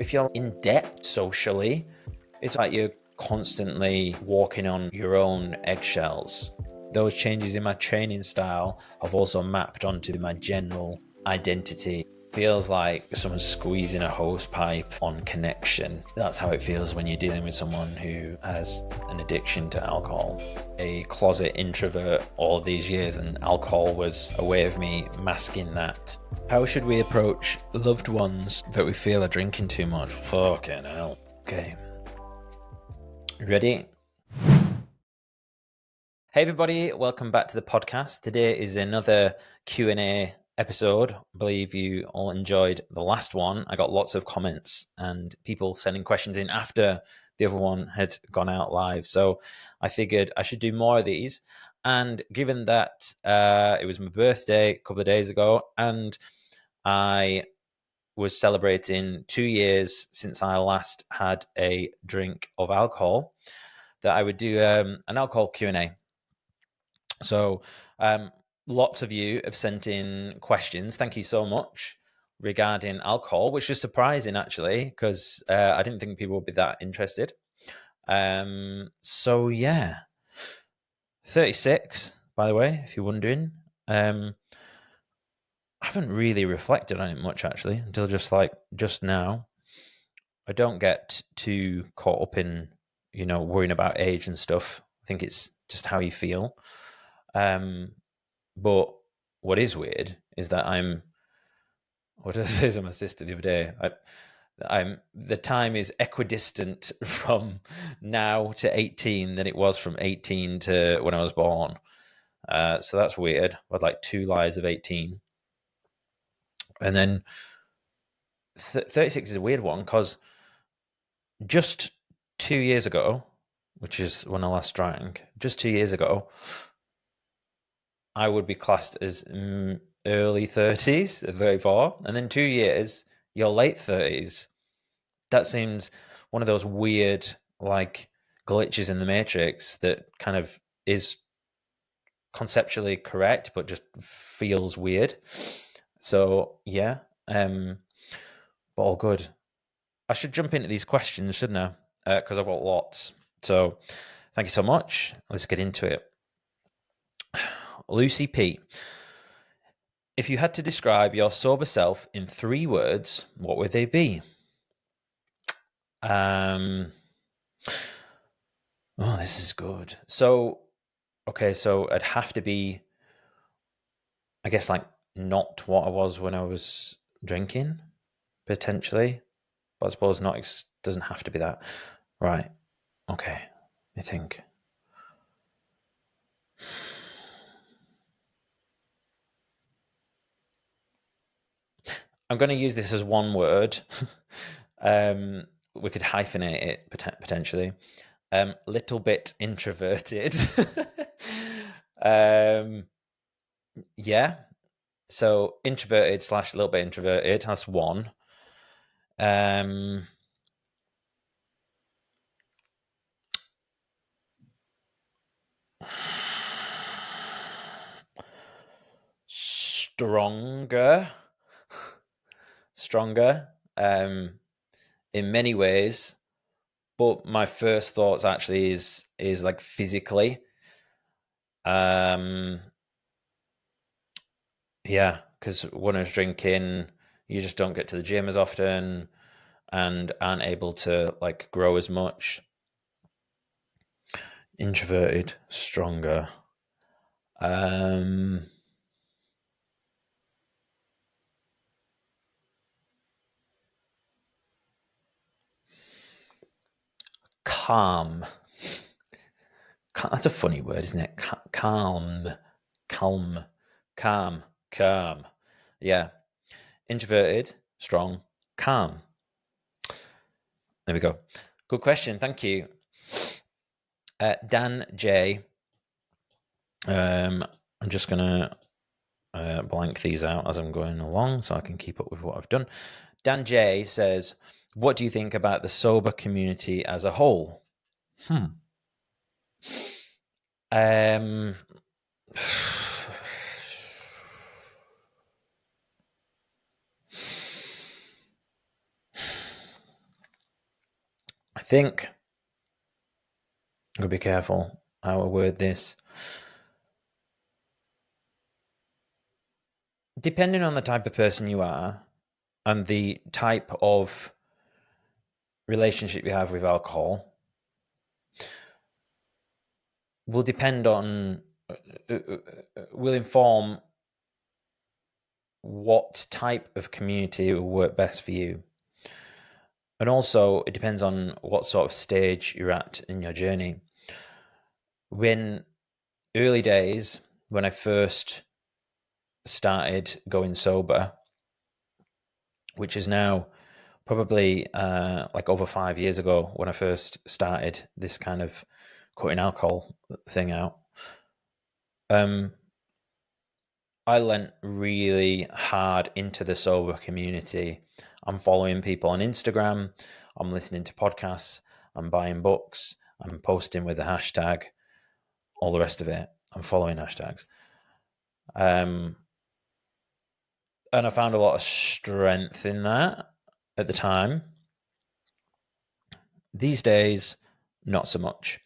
if you're in debt socially, it's like you're constantly walking on your own eggshells. Those changes in my training style have also mapped onto my general identity. Feels like someone's squeezing a hose pipe on connection. That's how it feels when you're dealing with someone who has an addiction to alcohol. A closet introvert all these years, and alcohol was a way of me masking that. How should we approach loved ones that we feel are drinking too much? Fucking hell. Okay. Ready? Hey everybody, welcome back to the podcast. Today is another Q&A episode. I believe you all enjoyed the last one. I got lots of comments and people sending questions in after the other one had gone out live. So I figured I should do more of these. And given that it was my birthday a couple of days ago and I was celebrating 2 years since I last had a drink of alcohol, that I would do an alcohol Q&A. So lots of you have sent in questions. Thank you so much regarding alcohol, which is surprising actually, because I didn't think people would be that interested. So yeah, 36, by the way, if you're wondering. I haven't really reflected on it much actually until just now. I don't get too caught up in, worrying about age and stuff. I think it's just how you feel. But what is weird is that what did I say to my sister the other day? The time is equidistant from now to 18 than it was from 18 to when I was born. So that's weird. I had like 2 lives of 18. And then 36 is a weird one because just 2 years ago, which is when I last drank, just 2 years ago, I would be classed as early 30s, very far. And then 2 years, you're late 30s. That seems one of those weird, like, glitches in the matrix that kind of is conceptually correct, but just feels weird. So, yeah, but all good. I should jump into these questions, shouldn't I? Because I've got lots. So, thank you so much. Let's get into it. Lucy P. If you had to describe your sober self in 3 words, what would they be? Oh, this is good. So, okay, so it'd have to be, I guess, like not what I was when I was drinking, potentially. But I suppose not, it doesn't have to be that. Right. Okay. I think. I'm going to use this as one word. We could hyphenate it potentially. Little bit introverted. Yeah. So introverted / a little bit introverted. That's one. Stronger. In many ways, but my first thoughts actually is like physically. Yeah, because when I was drinking, you just don't get to the gym as often and aren't able to like grow as much. Introverted, stronger. Calm. That's a funny word, isn't it? Calm. Yeah. Introverted, strong, calm. There we go. Good question. Thank you. Dan J. I'm just going to blank these out as I'm going along so I can keep up with what I've done. Dan J says, what do you think about the sober community as a whole? I think I'm gonna be careful how I word this. Depending on the type of person you are and the type of relationship you have with alcohol, will depend on, will inform what type of community will work best for you. And also, it depends on what sort of stage you're at in your journey. When early days, when I first started going sober, which is now probably like over 5 years ago when I first started this kind of cutting alcohol thing out, I lent really hard into the sober community. I'm following people on Instagram, I'm listening to podcasts, I'm buying books, I'm posting with the hashtag, all the rest of it. I'm following hashtags. And I found a lot of strength in that at the time. These days, not so much.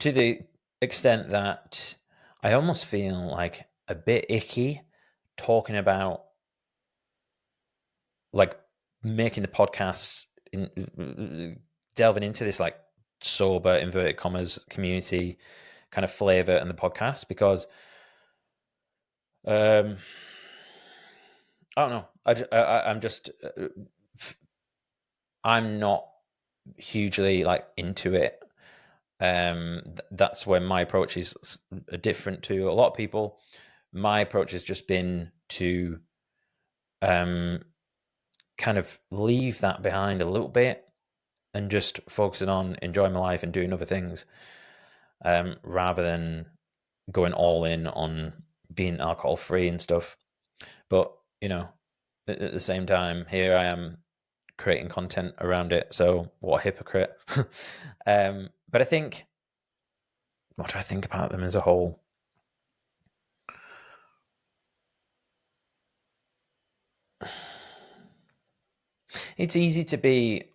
To the extent that I almost feel like a bit icky talking about, like, making the podcast, delving into this like sober inverted commas community kind of flavor in the podcast, because I don't know. I'm just I'm not hugely like into it. That's where my approach is different to a lot of people. My approach has just been to kind of leave that behind a little bit and just focusing on enjoying my life and doing other things, rather than going all in on being alcohol free and stuff. But at the same time, here I am creating content around it. So what a hypocrite. But I think, what do I think about them as a whole? It's easy to be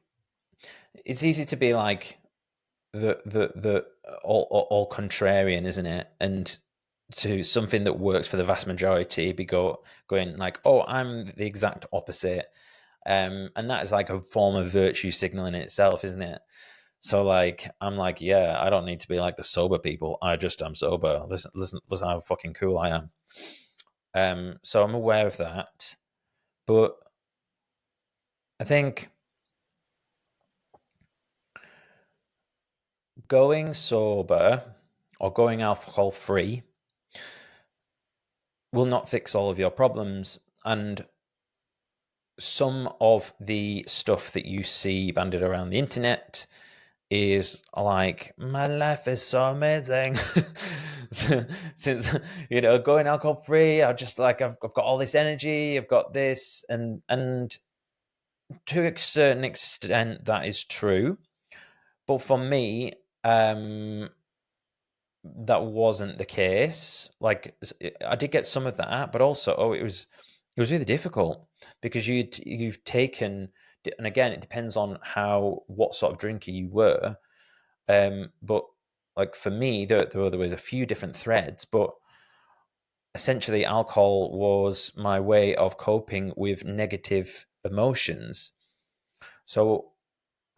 like the all contrarian, isn't it? And to something that works for the vast majority, be going like, oh, I'm the exact opposite. And that is like a form of virtue signaling in itself, isn't it? So like, I'm like, yeah, I don't need to be like the sober people. I'm sober. Listen how fucking cool I am. So I'm aware of that, but I think going sober or going alcohol free will not fix all of your problems. And some of the stuff that you see banded around the internet is like, my life is so amazing. Since going alcohol free, I just like, I've got all this energy, I've got this, and to a certain extent that is true. But for me, that wasn't the case. Like, I did get some of that, but also, it was really difficult because you've taken, and again, it depends on what sort of drinker you were. But like for me, there was a few different threads, but essentially, alcohol was my way of coping with negative emotions. So,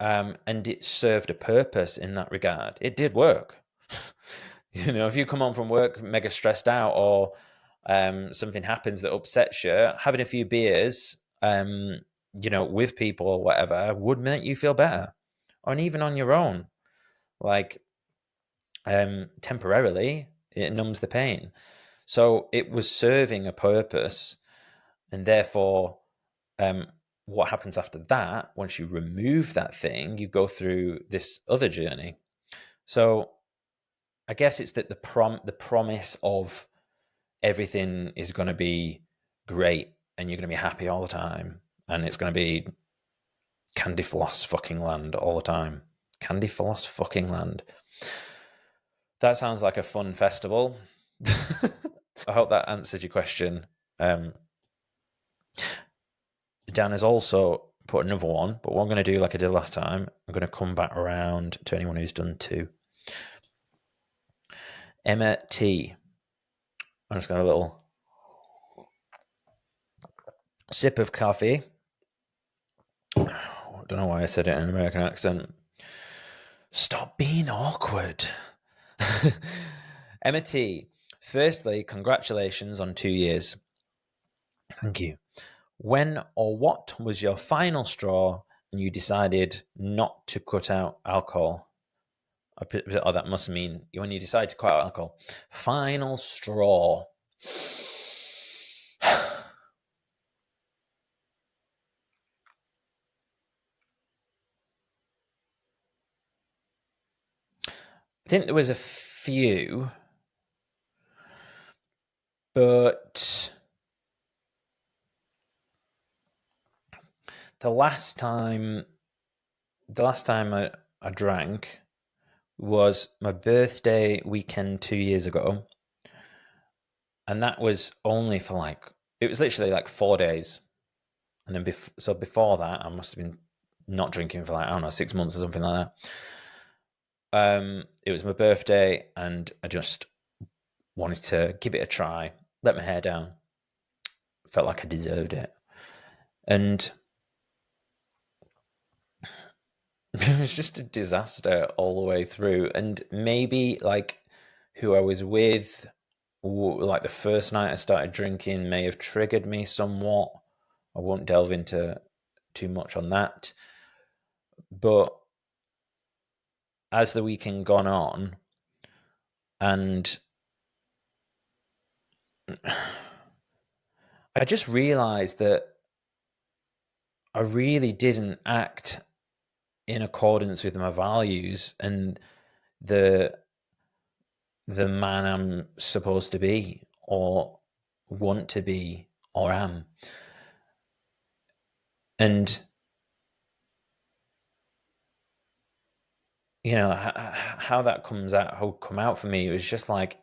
and it served a purpose in that regard. It did work. If you come home from work mega stressed out, or something happens that upsets you, having a few beers, with people or whatever, would make you feel better, and even on your own, like, temporarily, it numbs the pain. So it was serving a purpose, and therefore, what happens after that? Once you remove that thing, you go through this other journey. So I guess it's that the promise of everything is going to be great and you're going to be happy all the time, and it's going to be candy floss fucking land all the time. Candy floss fucking land. That sounds like a fun festival. I hope that answered your question. Dan has also put another one, but what I'm going to do, like I did last time, I'm going to come back around to anyone who's done 2. Emma T. I'm just got a little sip of coffee. I don't know why I said it in an American accent. Stop being awkward. Emma T. Firstly, congratulations on 2 years. Thank you. When or what was your final straw and you decided not to cut out alcohol? Oh, that must mean when you decide to cut out alcohol. Final straw. I think there was a few, but the last time I drank was my birthday weekend 2 years ago, and that was only for it was literally like 4 days, and then before that I must have been not drinking for I don't know 6 months or something like that. It was my birthday, and I just wanted to give it a try, let my hair down. Felt like I deserved it. And it was just a disaster all the way through. And maybe who I was with, the first night I started drinking may have triggered me somewhat. I won't delve into too much on that. But as the weekend gone on, and I just realized that I really didn't act in accordance with my values and the man I'm supposed to be or want to be or am. And how that come out for me, it was just like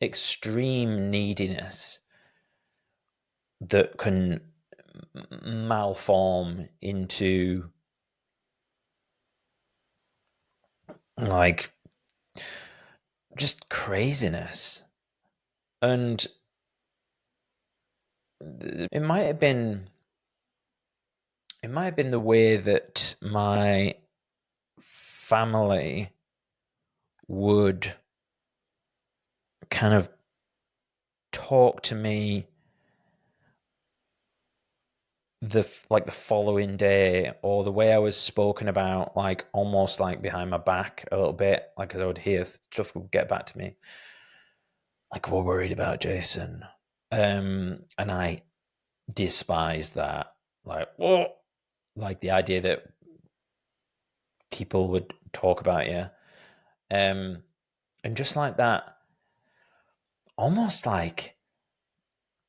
extreme neediness that can malform into just craziness. And it might have been the way that my family would kind of talk to me the following day, or the way I was spoken about, almost behind my back a little bit, as I would hear stuff would get back to me, we're worried about Jason, and I despise that, the idea that people would talk about you, and just like that, almost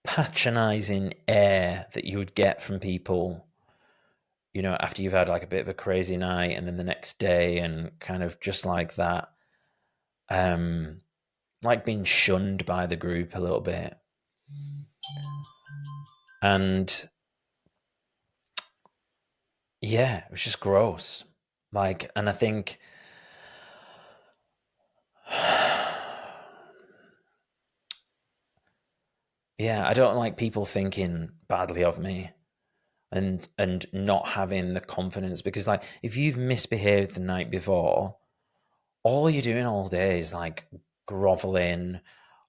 patronizing air that you would get from people, after you've had a bit of a crazy night, and then the next day, and kind of just like that, being shunned by the group a little bit. And yeah, it was just gross. And I think yeah, I don't like people thinking badly of me and not having the confidence, because if you've misbehaved the night before, all you're doing all day is groveling,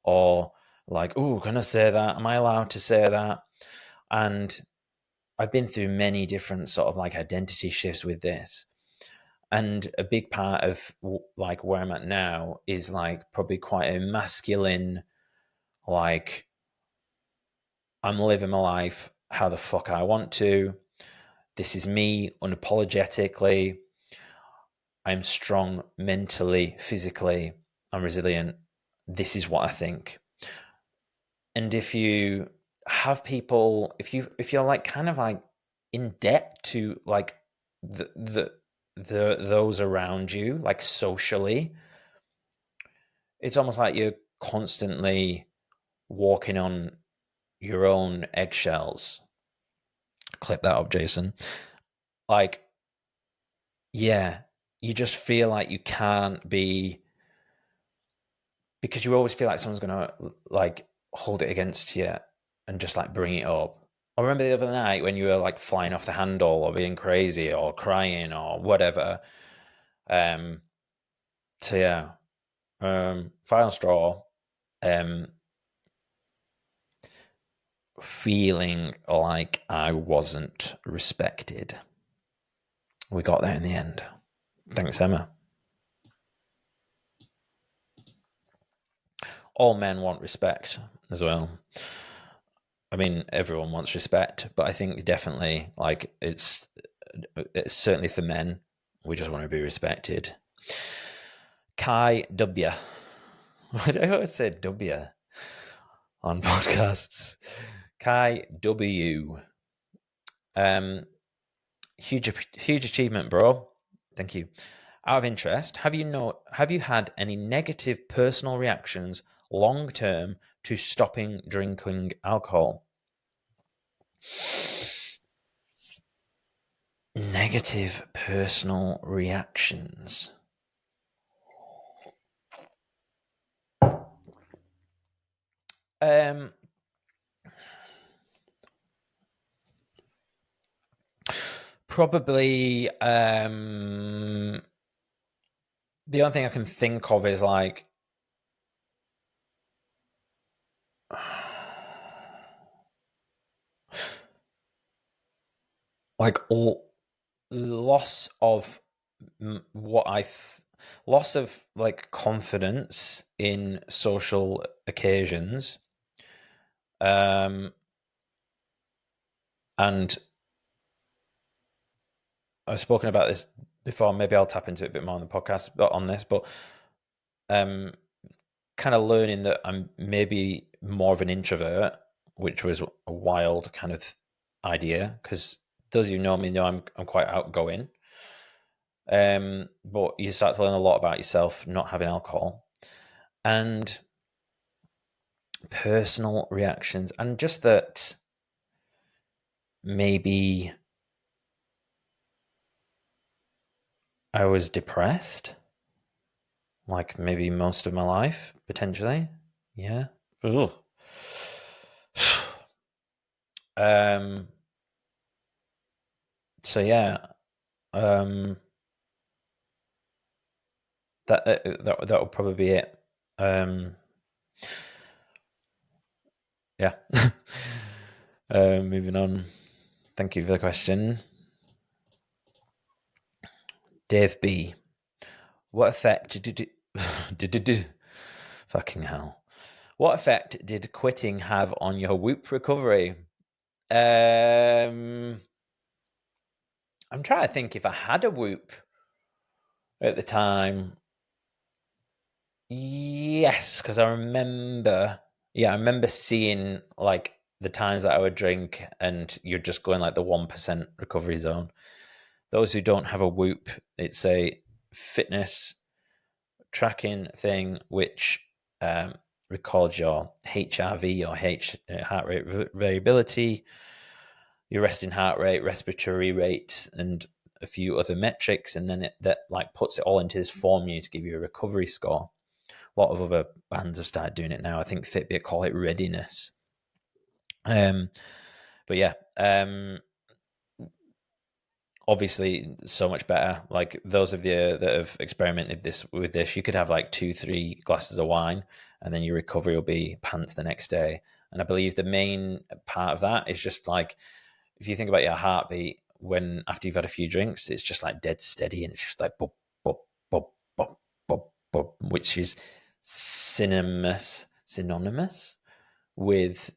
or oh, can I say that? Am I allowed to say that? And I've been through many different sort of identity shifts with this. And a big part of where I'm at now is probably quite a masculine, I'm living my life how the fuck I want to. This is me unapologetically. I'm strong mentally, physically. I'm resilient. This is what I think. And if you have people, if you're kind of in debt to the those around you, socially, it's almost like you're constantly walking on your own eggshells. Clip that up, Jason. like, yeah, you just feel like you can't be, because you always feel like someone's gonna like hold it against you and just like bring it up. I remember the other night when you were like flying off the handle or being crazy or crying or whatever. Um, so yeah, final straw. Um, feeling like I wasn't respected. We got there in the end. Thanks, Emma. All men want respect as well. I mean, everyone wants respect, but I think definitely like it's certainly for men. We just want to be respected. Kai W. Why do I always say W on podcasts? Kai W. Um, huge achievement, bro. Thank you. Out of interest, have you had any negative personal reactions long term to stopping drinking alcohol? Negative personal reactions. Probably the only thing I can think of is like like loss of loss of like confidence in social occasions, and I've spoken about this before. Maybe I'll tap into it a bit more on the podcast, but on this, but kind of learning that I'm maybe more of an introvert, which was a wild kind of idea, because those of you who know me know I'm quite outgoing. But you start to learn a lot about yourself not having alcohol, and personal reactions, and just that maybe I was depressed, like maybe most of my life, potentially. Yeah. Ugh. So yeah, that would probably be it. Yeah. Moving on. Thank you for the question. Dave B. What effect did fucking hell? What effect did quitting have on your Whoop recovery? I'm trying to think if I had a Whoop at the time. Yes, because I remember. Yeah, I remember seeing like the times that I would drink, and you're just going like the 1% recovery zone. Those who don't have a Whoop, it's a fitness tracking thing which records your HRV or heart rate variability, your resting heart rate, respiratory rate, and a few other metrics, and then that like puts it all into this formula to give you a recovery score. A lot of other bands have started doing it now. I think Fitbit call it readiness. But yeah, obviously so much better. Like those of you that have experimented with this, you could have like 2-3 glasses of wine, and then your recovery will be pants the next day. And I believe the main part of that is just like, if you think about your heartbeat when after you've had a few drinks, it's just like dead steady, and it's just like bop bop bop bop bop bop, which is synonymous with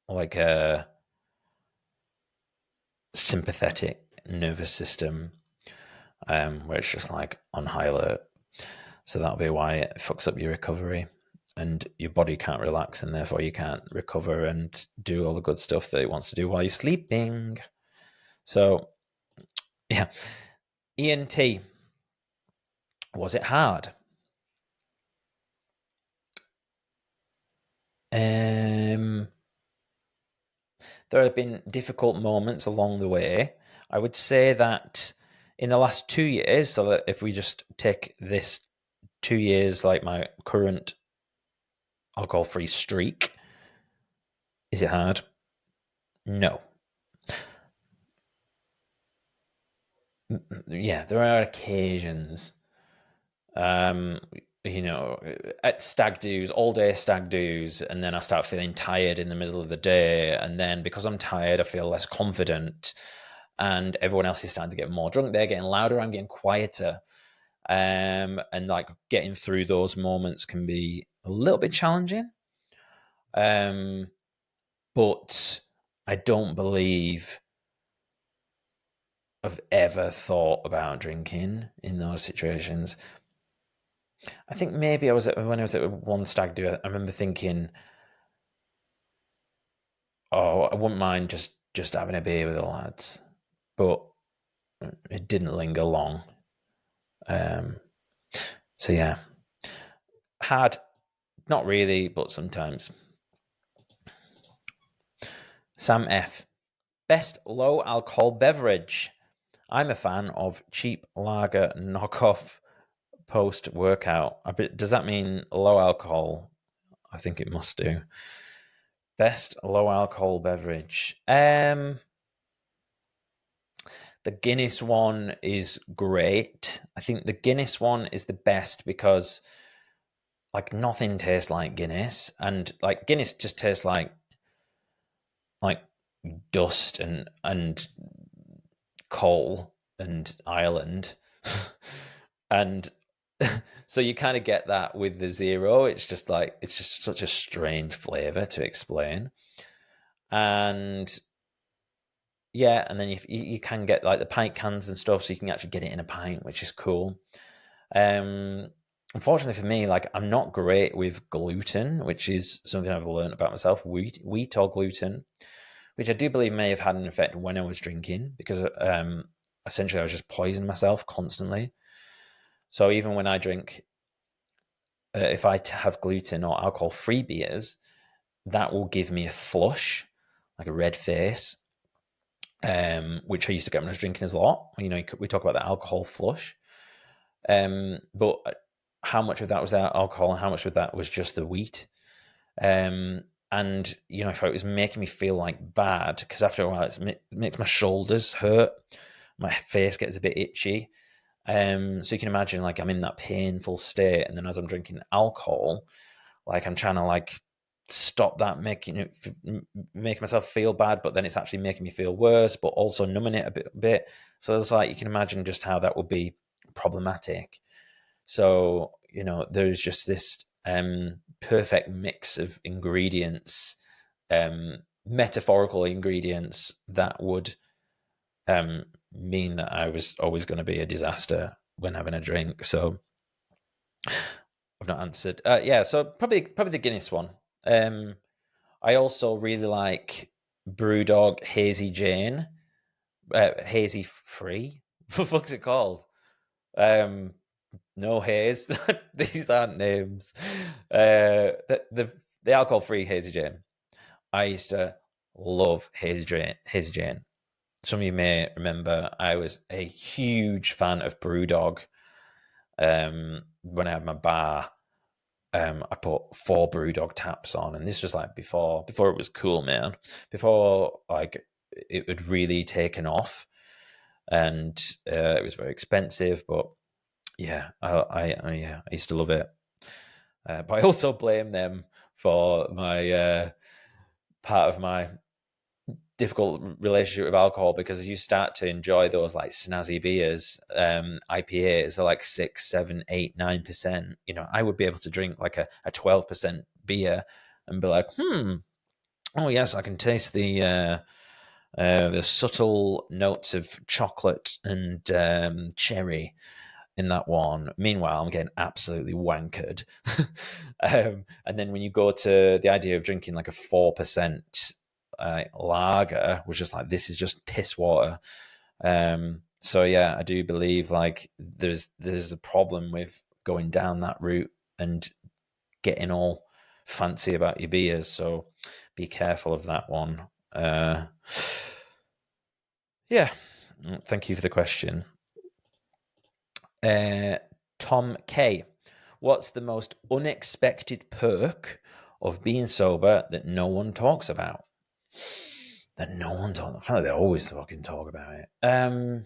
like a sympathetic nervous system, where it's just like on high alert. So that'll be why it fucks up your recovery, and your body can't relax, and therefore you can't recover and do all the good stuff that it wants to do while you're sleeping. So yeah. Ian T, was it hard? There have been difficult moments along the way. I would say that in the last 2 years, so that if we just take this 2 years, like my current alcohol-free streak, is it hard? No. Yeah, there are occasions, um, at stag do's, all day stag do's, and then I start feeling tired in the middle of the day, and then because I'm tired, I feel less confident, and everyone else is starting to get more drunk. They're getting louder, I'm getting quieter, and like getting through those moments can be a little bit challenging. But I don't believe I've ever thought about drinking in those situations. I think maybe when I was at one stag do, I remember thinking, oh, I wouldn't mind just having a beer with the lads, but it didn't linger long. So yeah, hard, not really, but sometimes. Sam F. Best low alcohol beverage. I'm a fan of cheap lager knockoff post workout. Does that mean low alcohol? I think it must do. Best low alcohol beverage. The Guinness one is great. I think the Guinness one is the best because like nothing tastes like Guinness, and like Guinness just tastes like dust and coal and Ireland. And so you kind of get that with the zero. It's just such a strange flavor to explain. And yeah, and then you can get like the pint cans and stuff, so you can actually get it in a pint, which is cool. Unfortunately for me, like I'm not great with gluten, which is something I've learned about myself. Wheat or gluten, which I do believe may have had an effect when I was drinking, because essentially I was just poisoning myself constantly. So even when I drink, if I have gluten or alcohol-free beers, that will give me a flush, like a red face, which I used to get when I was drinking a lot. We talk about the alcohol flush. But how much of that was that alcohol and how much of that was just the wheat? And if it was making me feel like bad, because after a while it makes my shoulders hurt, my face gets a bit itchy. So you can imagine, like, I'm in that painful state, and then as I'm drinking alcohol, like I'm trying to like stop that making myself feel bad, but then it's actually making me feel worse, but also numbing it a bit. So it's like you can imagine just how that would be problematic. So there's just this perfect mix of ingredients, metaphorical ingredients that would mean that I was always going to be a disaster when having a drink. So I've not answered. Yeah, so probably the Guinness one. I also really like Brewdog Hazy Jane, Hazy Free. What the fuck's it called? No haze. These aren't names. The alcohol free Hazy Jane. I used to love Hazy Jane. Hazy Jane. Some of you may remember I was a huge fan of Brewdog. When I had my bar, I put 4 Brewdog taps on, and this was like before it was cool, man. Before like it would really taken off, and it was very expensive. But yeah, I used to love it. But I also blame them for my part of my difficult relationship with alcohol, because as you start to enjoy those like snazzy beers, IPAs are like 6, 7, 8, 9%. I would be able to drink like a 12% beer and be like, oh yes, I can taste the subtle notes of chocolate and cherry in that one. Meanwhile, I'm getting absolutely wankered. And then when you go to the idea of drinking like a 4% lager, which is like, this is just piss water. So yeah, I do believe like there's a problem with going down that route and getting all fancy about your beers. So be careful of that one. Yeah. Thank you for the question. Tom K. What's the most unexpected perk of being sober that no one talks about? That no one talks. I feel like they always fucking talk about it. That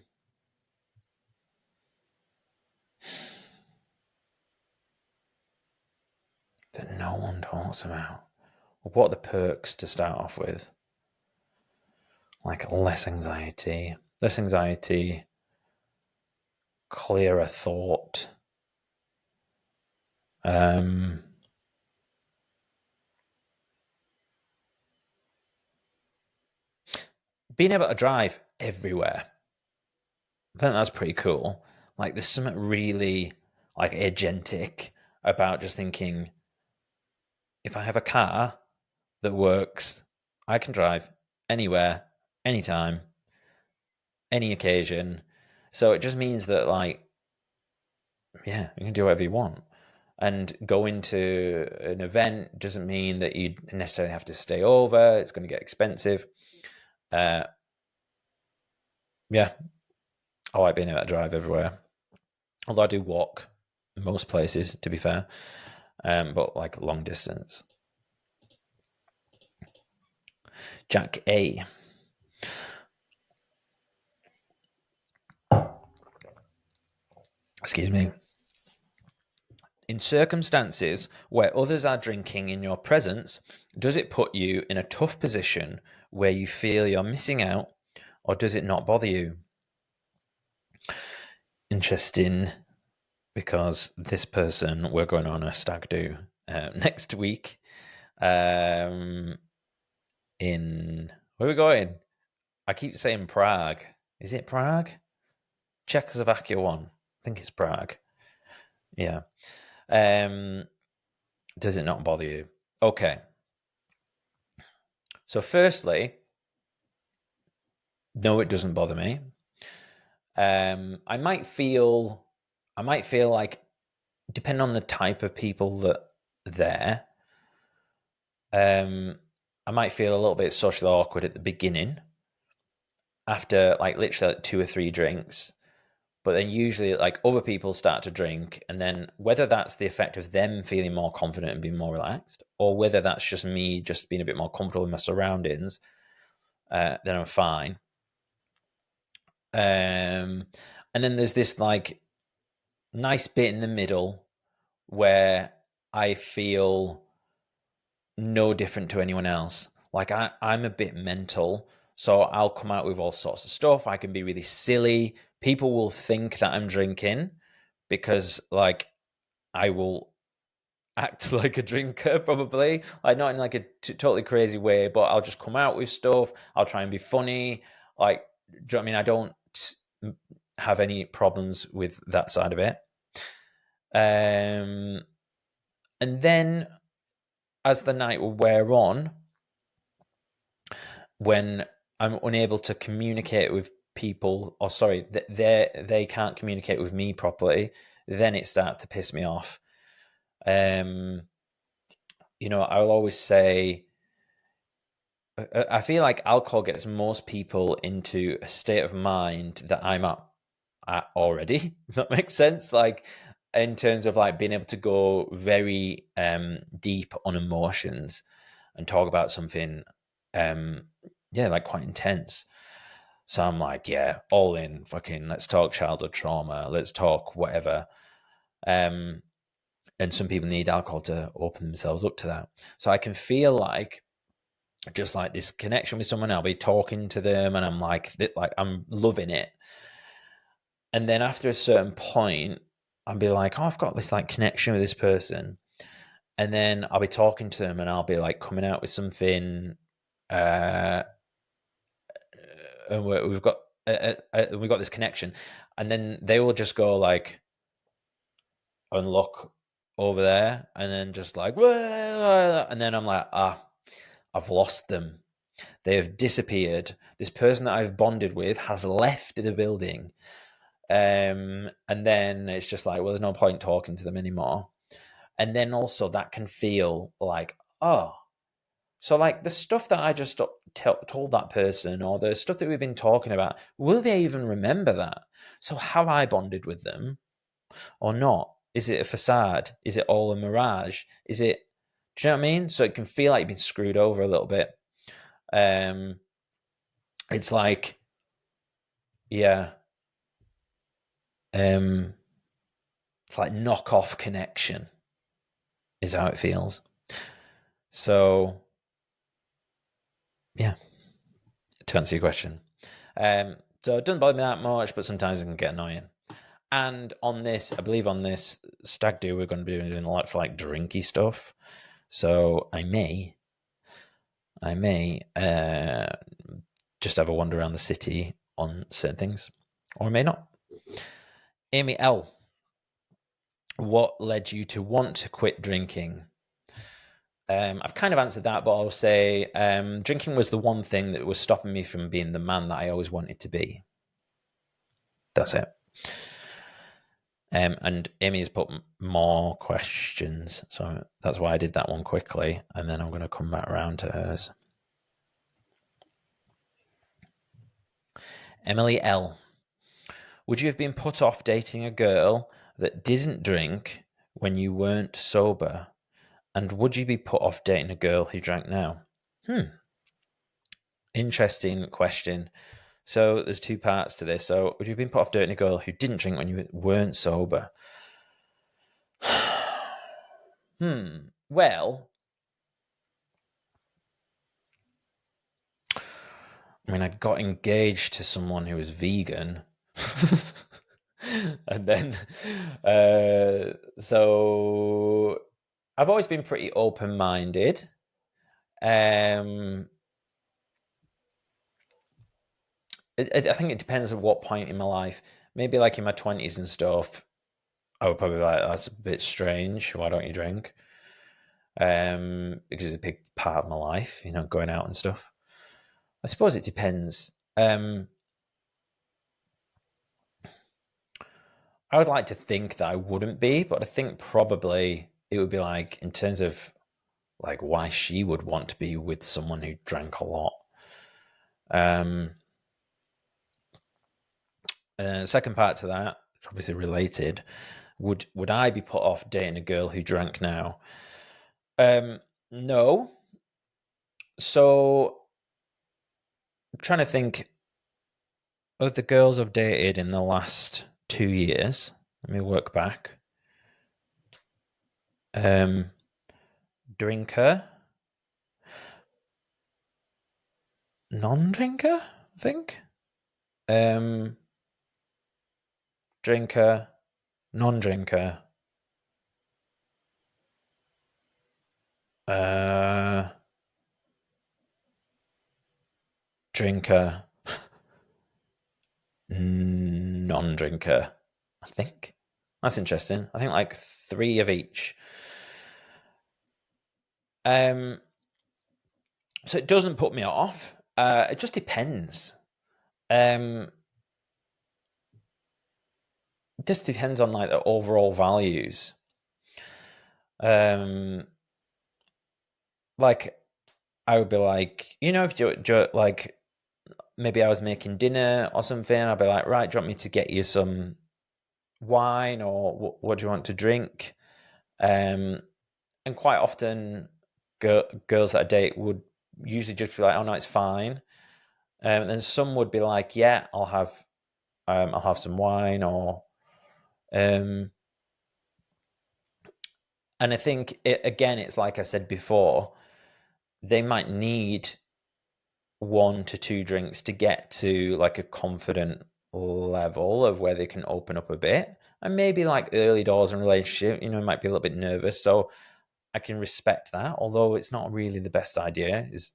no one talks about. What are the perks to start off with? Like less anxiety, clearer thought. Being able to drive everywhere. I think that's pretty cool. Like there's something really like agentic about just thinking, if I have a car that works, I can drive anywhere, anytime, any occasion. So it just means that, like, yeah, you can do whatever you want. And going to an event doesn't mean that you necessarily have to stay over. It's going to get expensive. Yeah, I like being able to drive everywhere. Although I do walk most places, to be fair, but like long distance. Jack A. Excuse me. In circumstances where others are drinking in your presence, does it put you in a tough position where you feel you're missing out, or does it not bother you? Interesting, because this person, we're going on a stag do next week. In where are we going? I keep saying Prague. Is it Prague? Czechoslovakia one. I think it's Prague. Yeah. Does it not bother you? Okay. So firstly, no, it doesn't bother me. I might feel like, depending on the type of people that are there, I might feel a little bit socially awkward at the beginning after like literally like 2 or 3 drinks. But then usually like other people start to drink, and then whether that's the effect of them feeling more confident and being more relaxed, or whether that's just me just being a bit more comfortable in my surroundings, then I'm fine. And then there's this like nice bit in the middle where I feel no different to anyone else. Like I'm a bit mental, so I'll come out with all sorts of stuff. I can be really silly. People will think that I'm drinking because like I will act like a drinker, probably, like not in like a totally crazy way, but I'll just come out with stuff. I'll try and be funny. Like, do you know what I mean? I don't have any problems with that side of it. And then as the night will wear on, when I'm unable to communicate with people, or sorry, they can't communicate with me properly, then it starts to piss me off. You know, I'll always say, I feel like alcohol gets most people into a state of mind that I'm at already. If that makes sense, like in terms of like being able to go very deep on emotions and talk about something, yeah, like quite intense. So I'm like, yeah, all in, fucking, let's talk childhood trauma, let's talk whatever. And some people need alcohol to open themselves up to that. So I can feel like just like this connection with someone. I'll be talking to them, and I'm like I'm loving it. And then after a certain point, I'll be like, oh, I've got this like connection with this person. And then I'll be talking to them, and I'll be like coming out with something. And we've got this connection, and then they will just go like and look over there, and then just like, and then I'm like, I've lost them. They have disappeared. This person that I've bonded with has left the building. And then it's just like, well, there's no point talking to them anymore. And then also that can feel like, oh, so like the stuff that I just told that person, or the stuff that we've been talking about, will they even remember that? So have I bonded with them or not? Is it a facade? Is it all a mirage? Is it, do you know what I mean? So it can feel like you've been screwed over a little bit. It's like, yeah, it's like knockoff connection is how it feels. So, yeah, to answer your question. So it doesn't bother me that much, but sometimes it can get annoying. And on this, I believe on this stag do, we're going to be doing lots of like drinky stuff. So I may just have a wander around the city on certain things, or I may not. Amy L, what led you to want to quit drinking? I've kind of answered that, but I'll say drinking was the one thing that was stopping me from being the man that I always wanted to be. That's it. And Amy has put more questions, so that's why I did that one quickly, and then I'm going to come back around to hers. Emily L, would you have been put off dating a girl that didn't drink when you weren't sober? And would you be put off dating a girl who drank now? Interesting question. So there's two parts to this. So would you have been put off dating a girl who didn't drink when you weren't sober? Well, I mean, I got engaged to someone who was vegan. And then, so I've always been pretty open-minded. I think it depends on what point in my life. Maybe like in my 20s and stuff, I would probably be like, that's a bit strange. Why don't you drink? Because it's a big part of my life, going out and stuff. I suppose it depends. I would like to think that I wouldn't be, but I think probably it would be like in terms of like why she would want to be with someone who drank a lot. Second part to that, obviously related, would I be put off dating a girl who drank now? No. So I'm trying to think of the girls I've dated in the last 2 years. Let me work back. Drinker, non-drinker, I think. Drinker, non-drinker. Drinker, non-drinker. I think that's interesting. I think like 3 of each. So it doesn't put me off. It just depends. It just depends on like the overall values. Like I would be like, if you like maybe I was making dinner or something, I'd be like, right, do you want me to get you some wine, or what do you want to drink? And quite often girls that I date would usually just be like, oh no, it's fine. And then some would be like, yeah, I'll have some wine, or and I think it's like I said before, they might need 1 to 2 drinks to get to like a confident level of where they can open up a bit. And maybe like early doors in a relationship, might be a little bit nervous. So I can respect that, although it's not really the best idea. It's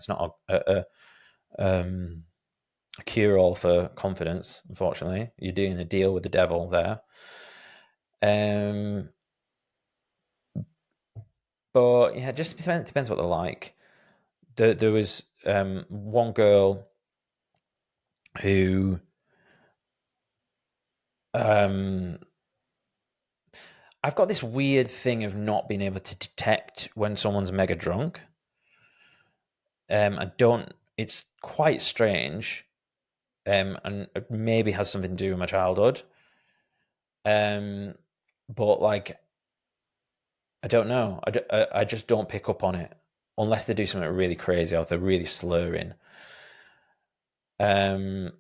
not a cure-all for confidence, unfortunately. You're doing a deal with the devil there. But yeah, it just depends what they're like. There was one girl who I've got this weird thing of not being able to detect when someone's mega drunk. I don't. It's quite strange, and it maybe has something to do with my childhood. But like, I don't know. I just don't pick up on it unless they do something really crazy or they're really slurring. Um,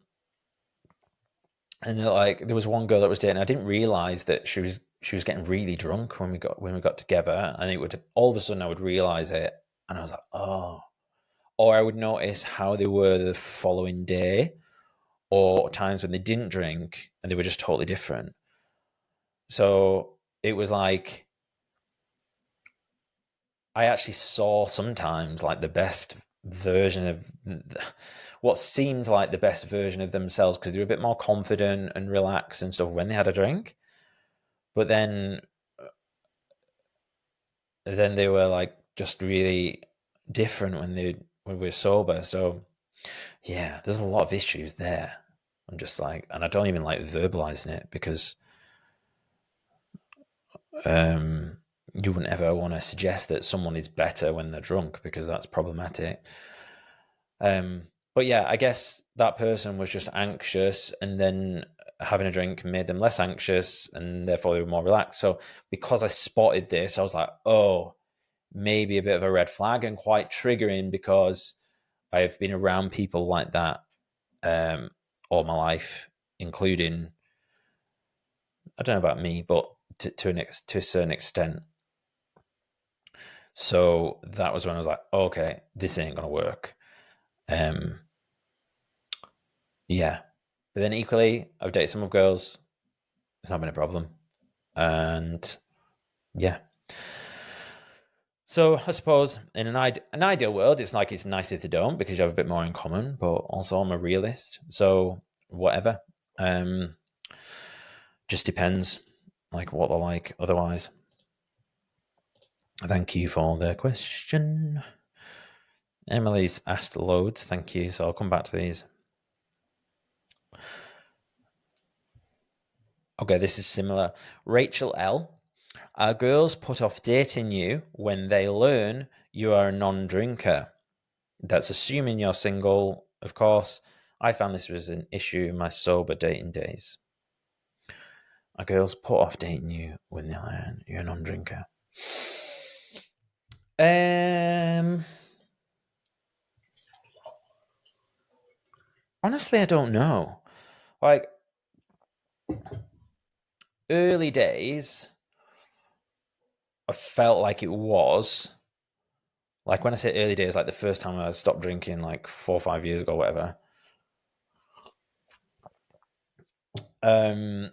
and like there was one girl that was dating. I didn't realize that she was getting really drunk when we got together, and it would all of a sudden I would realize it, and I was like, oh. Or I would notice how they were the following day, or times when they didn't drink and they were just totally different. So it was like I actually saw sometimes like the best version of what seemed like the best version of themselves because they were a bit more confident and relaxed and stuff when they had a drink. But then they were like just really different when we were sober. So yeah, there's a lot of issues there. I'm just like, and I don't even like verbalizing it because you wouldn't ever want to suggest that someone is better when they're drunk because that's problematic. But yeah, I guess that person was just anxious, and then having a drink made them less anxious, and therefore they were more relaxed. So because I spotted this, I was like, oh, maybe a bit of a red flag and quite triggering because I've been around people like that all my life, including I don't know about me, but to a certain extent. So that was when I was like, oh, okay, this ain't gonna work. Um, yeah, but then equally, I've dated some of girls. It's not been a problem, and yeah. So I suppose in an ideal world, it's like it's nice if they don't because you have a bit more in common. But also, I'm a realist, so whatever. Um, just depends, like what they're like. Otherwise, thank you for the question. Emily's asked loads. Thank you. So I'll come back to these. Okay, this is similar. Rachel L. Are girls put off dating you when they learn you are a non-drinker? That's assuming you're single, of course. I found this was an issue in my sober dating days. Are girls put off dating you when they learn you're a non-drinker? Honestly, I don't know. Like early days, I felt like it was. Like when I say early days, like the first time I stopped drinking, like 4 or 5 years ago, whatever. And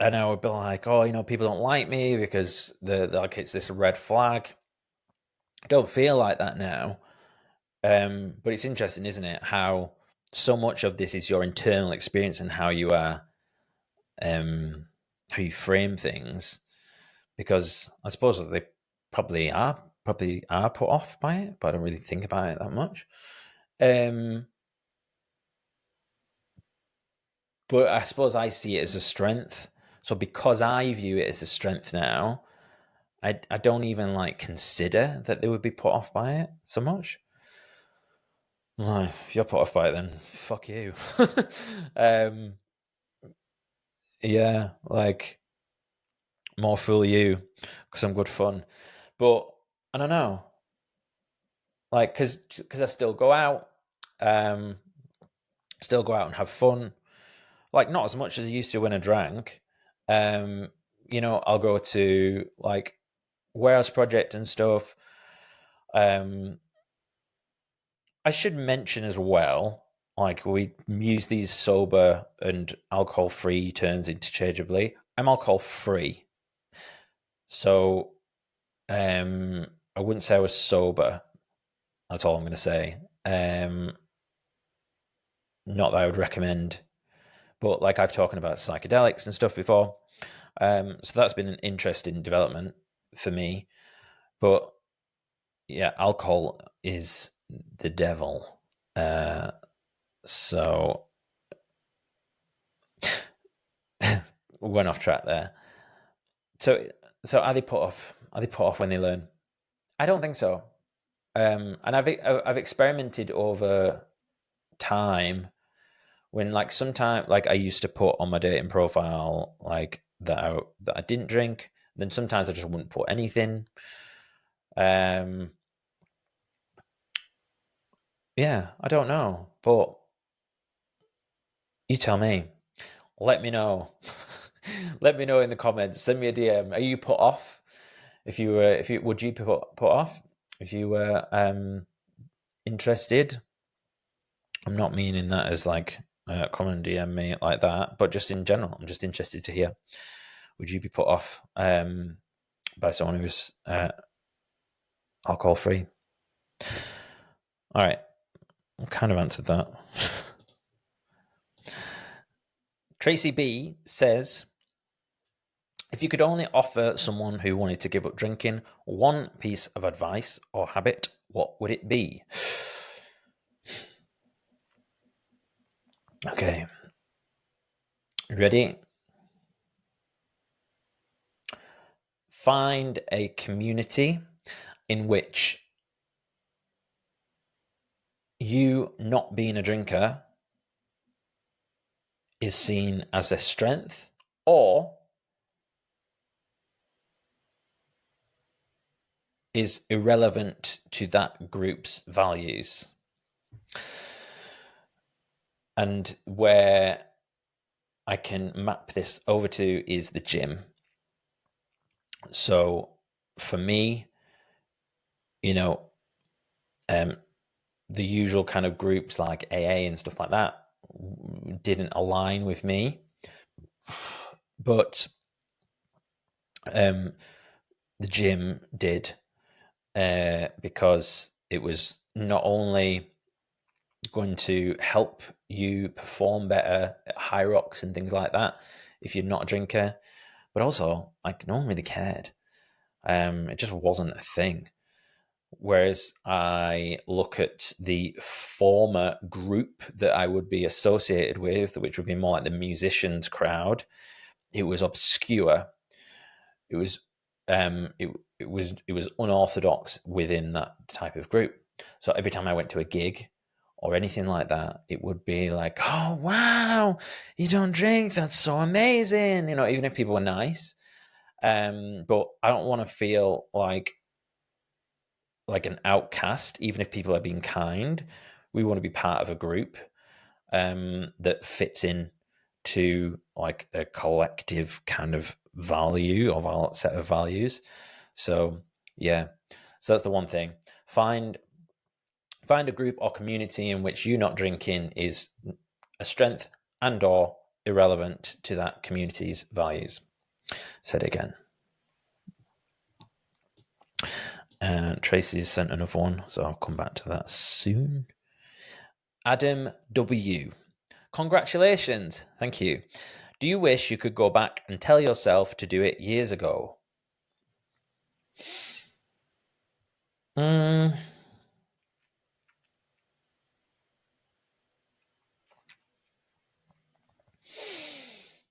I would be like, oh, people don't like me because like it's this red flag. I don't feel like that now. But it's interesting, isn't it? How so much of this is your internal experience and how you are, how you frame things. Because I suppose they probably are put off by it, but I don't really think about it that much. But I suppose I see it as a strength. So because I view it as a strength now, I don't even like consider that they would be put off by it so much. Like, if you're put off by it, then fuck you. um, yeah, like more fool you because I'm good fun. But I don't know, like because I um, still go out and have fun. Like not as much as I used to when I drank. Um, I'll go to like warehouse project and stuff. Um, I should mention as well, like we use these sober and alcohol free terms interchangeably. I'm alcohol free, so I wouldn't say I was sober. That's all I'm going to say. Not that I would recommend, but like I've talked about psychedelics and stuff before. So that's been an interesting development for me. But yeah, alcohol is the devil. So went off track there. So so are they put off? Are they put off when they learn? I don't think so. And I've experimented over time when like sometimes like I used to put on my dating profile like that I didn't drink. Then sometimes I just wouldn't put anything. Um, yeah, I don't know, but you tell me. Let me know. Let me know in the comments. Send me a DM. Are you put off? If you would you put off if you were interested? I'm not meaning that as like come and DM me like that, but just in general, I'm just interested to hear. Would you be put off by someone who's alcohol free? All right, I kind of answered that. Tracy B says, if you could only offer someone who wanted to give up drinking one piece of advice or habit, what would it be? Okay. Ready? Find a community in which you not being a drinker is seen as a strength or is irrelevant to that group's values. And where I can map this over to is the gym. So for me, you know, the usual kind of groups like AA and stuff like that didn't align with me. But the gym did, because it was not only going to help you perform better at high rocks and things like that if you're not a drinker, but also like no one really cared. It just wasn't a thing. Whereas I look at the former group that I would be associated with, which would be more like the musicians crowd, it was obscure. It was it was unorthodox within that type of group. So every time I went to a gig or anything like that, it would be like, "Oh wow, you don't drink? That's so amazing!" You know, even if people were nice. But I don't want to feel like an outcast, even if people are being kind. We want to be part of a group that fits in to like a collective kind of value of our set of values. So yeah, so that's the one thing. Find a group or community in which you not drinking is a strength and or irrelevant to that community's values. Said it again. And Tracy's sent another one, so I'll come back to that soon. Adam W. Congratulations. Thank you. Do you wish you could go back and tell yourself to do it years ago?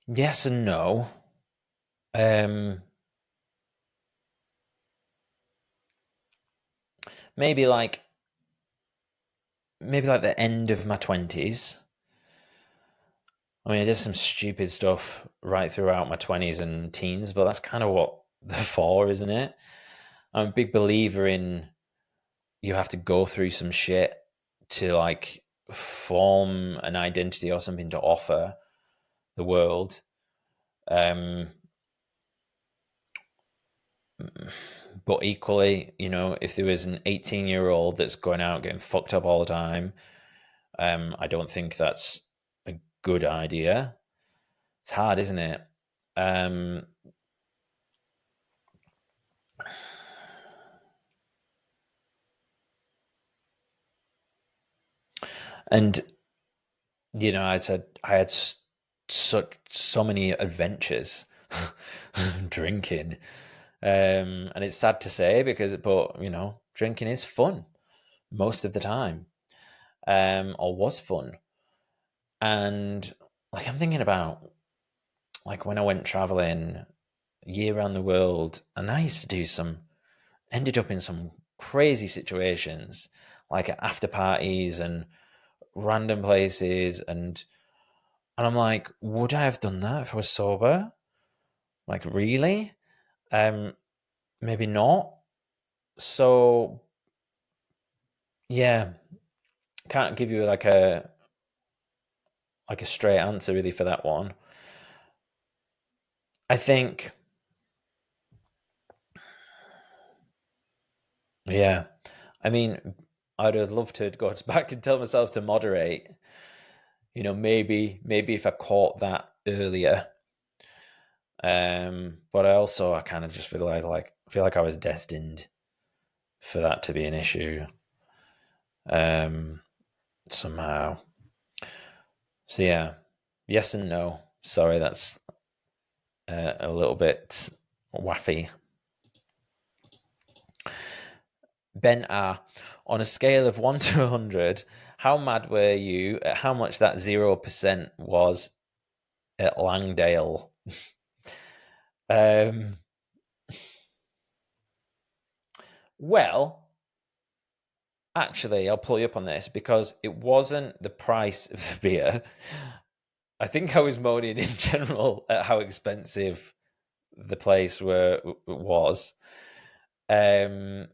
Yes and no. Maybe like the end of my 20s. I mean, I did some stupid stuff right throughout my 20s and teens, but that's kind of what they're for, isn't it? I'm a big believer in you have to go through some shit to like form an identity or something to offer the world. But equally, you know, if there was an 18-year-old that's going out getting fucked up all the time, I don't think that's a good idea. It's hard, isn't it? And you know, I had so many adventures drinking, and it's sad to say but you know, drinking is fun most of the time, or was fun. And like I'm thinking about like when I went traveling year around the world, and I used to do ended up in some crazy situations, like at after parties and random places, and I'm like, would I have done that if I was sober? Like, really? Maybe not. So yeah, can't give you like a straight answer really for that one. I think, yeah. I mean, I'd have loved to go back and tell myself to moderate. Maybe if I caught that earlier. But I kind of just feel like I was destined for that to be an issue. Somehow. So yeah, yes and no. Sorry, that's a little bit waffy. Ben R, on a scale of 1 to 100, how mad were you at how much that 0% was at Langdale? um, well, actually, I'll pull you up on this because it wasn't the price of the beer. I think I was moaning in general at how expensive the place was, and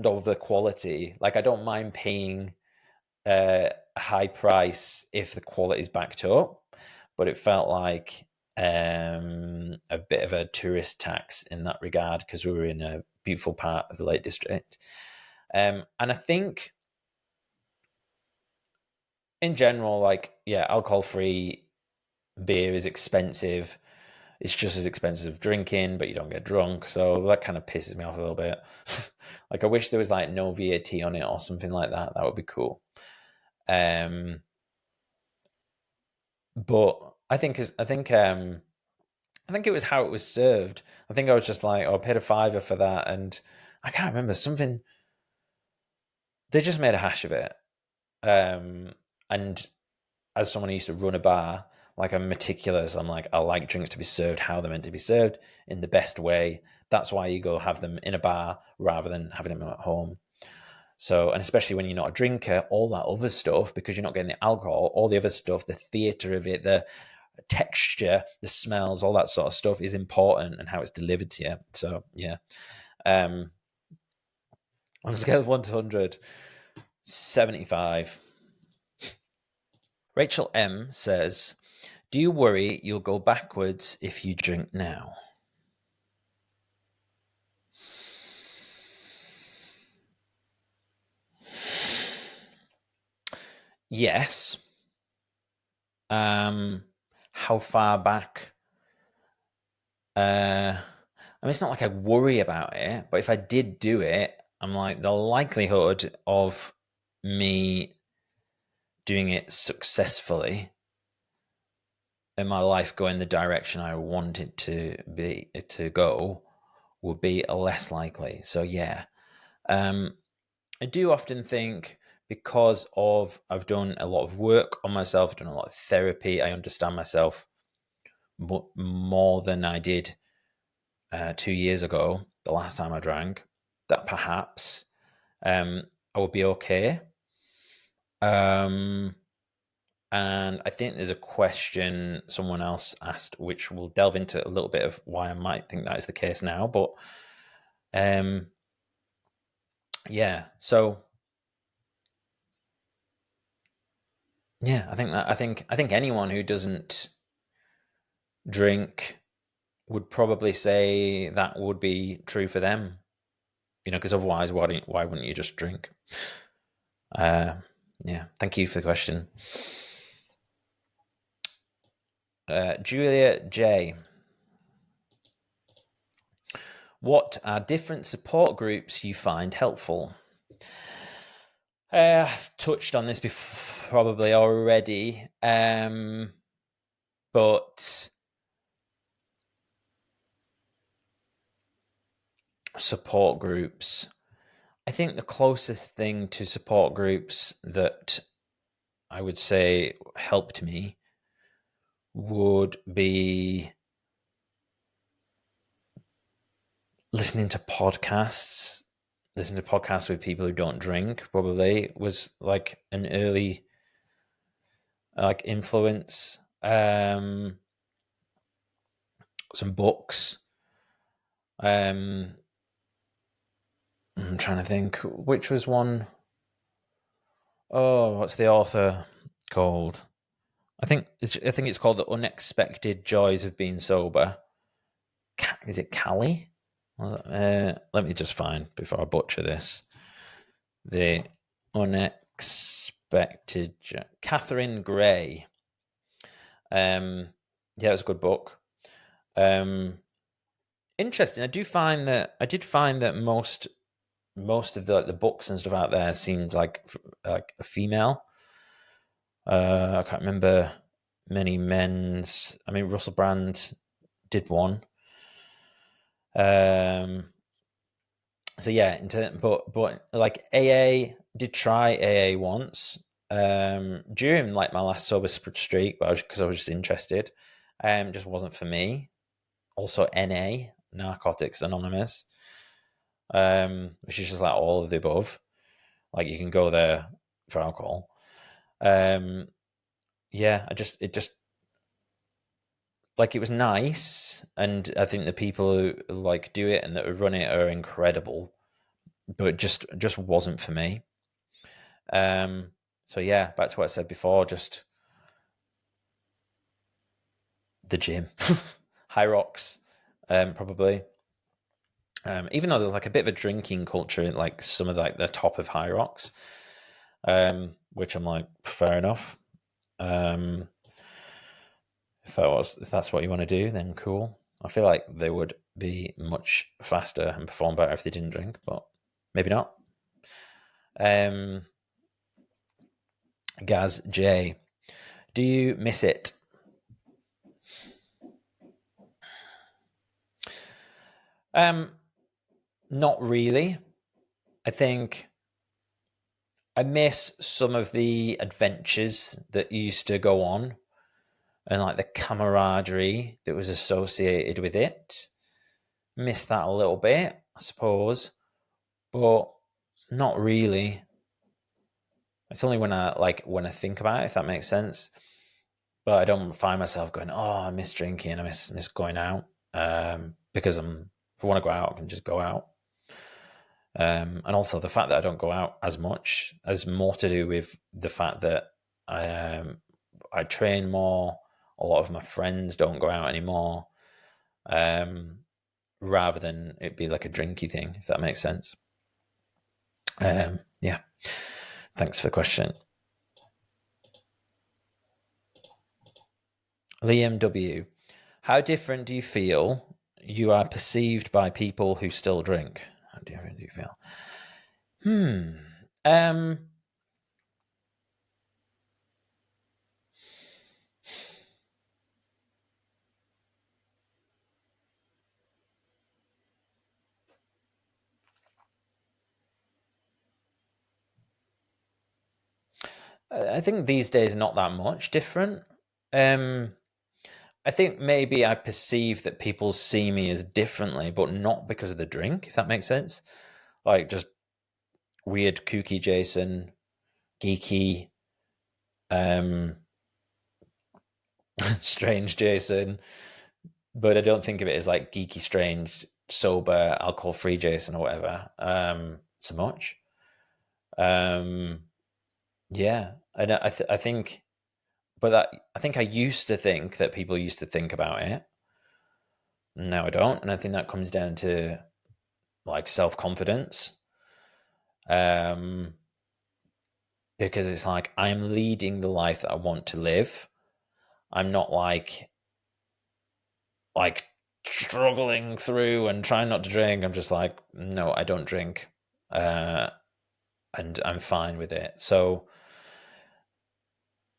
of the quality. Like, I don't mind paying a high price if the quality is backed up, but it felt like a bit of a tourist tax in that regard because we were in a beautiful part of the Lake District. And I think in general, like, yeah, alcohol-free beer is expensive. It's just as expensive as drinking, but you don't get drunk. So that kind of pisses me off a little bit. Like, I wish there was like no VAT on it or something like that. That would be cool. But I think it was how it was served. I think I was just like, oh, I paid a fiver for that, and I can't remember something. They just made a hash of it. And as someone who used to run a bar, like, I'm meticulous. I'm like, I like drinks to be served how they're meant to be served in the best way. That's why you go have them in a bar rather than having them at home. So, and especially when you're not a drinker, all that other stuff, because you're not getting the alcohol, all the other stuff, the theatre of it, the texture, the smells, all that sort of stuff is important, and how it's delivered to you. So, yeah. On a scale of 1 to 100, 75. Rachel M says, do you worry you'll go backwards if you drink now? Yes. How far back? I mean, it's not like I worry about it, but if I did do it, I'm like, the likelihood of me doing it successfully and my life going the direction I want it to go would be less likely. So yeah, I do often think, because I've done a lot of work on myself, I've done a lot of therapy, I understand myself more than I did 2 years ago, the last time I drank, that perhaps I would be okay. And I think there's a question someone else asked, which we'll delve into a little bit of why I might think that is the case now. But yeah, so yeah, I think anyone who doesn't drink would probably say that would be true for them. Because otherwise, why wouldn't you just drink? Yeah, thank you for the question. Julia J. What are different support groups you find helpful? I've touched on this before, probably already, but support groups. I think the closest thing to support groups that I would say helped me would be listening to podcasts listen to podcasts with people who don't drink. Probably was like an early like influence. Some books. I'm trying to think which was one. Oh, what's the author called? I think it's called The Unexpected Joys of Being Sober. Is it Callie? Let me just find before I butcher this. The Unexpected Catherine Gray. Yeah, it was a good book. Interesting. I did find that most of the books and stuff out there seemed like a female. I can't remember many men's. I mean, Russell Brand did one. So yeah, but like AA, did try AA once during like my last sober streak, but because I was just interested. Just wasn't for me. Also, NA, Narcotics Anonymous, which is just like all of the above. Like you can go there for alcohol. Yeah, it just like it was nice, and I think the people who like do it and that run it are incredible, but it just wasn't for me. So yeah, back to what I said before, just the gym, High Rocks, probably. Even though there's like a bit of a drinking culture in like some of like the top of High Rocks, which I'm like, fair enough. If that's what you want to do, then cool. I feel like they would be much faster and perform better if they didn't drink, but maybe not. Gaz J, do you miss it? Not really. I think I miss some of the adventures that used to go on and like the camaraderie that was associated with it. Miss that a little bit, I suppose, but not really. It's only when I think about it, if that makes sense. But I don't find myself going, "Oh, I miss drinking. I miss going out." Because if I want to go out, I can just go out. And also the fact that I don't go out as much has more to do with the fact that I train more. A lot of my friends don't go out anymore, rather than it be like a drinky thing, if that makes sense. Yeah. Thanks for the question. Liam W. How different do you feel you are perceived by people who still drink? How different do you feel? I think these days not that much different. I think maybe I perceive that people see me as differently, but not because of the drink, if that makes sense. Like just weird, kooky Jason, geeky, strange Jason. But I don't think of it as like geeky, strange, sober, alcohol-free Jason or whatever. So much. Yeah, and I think, but I think I used to think that people used to think about it. Now I don't, and I think that comes down to like self-confidence. Because it's like I'm leading the life that I want to live. I'm not like struggling through and trying not to drink. I'm just like, no, I don't drink, and I'm fine with it. So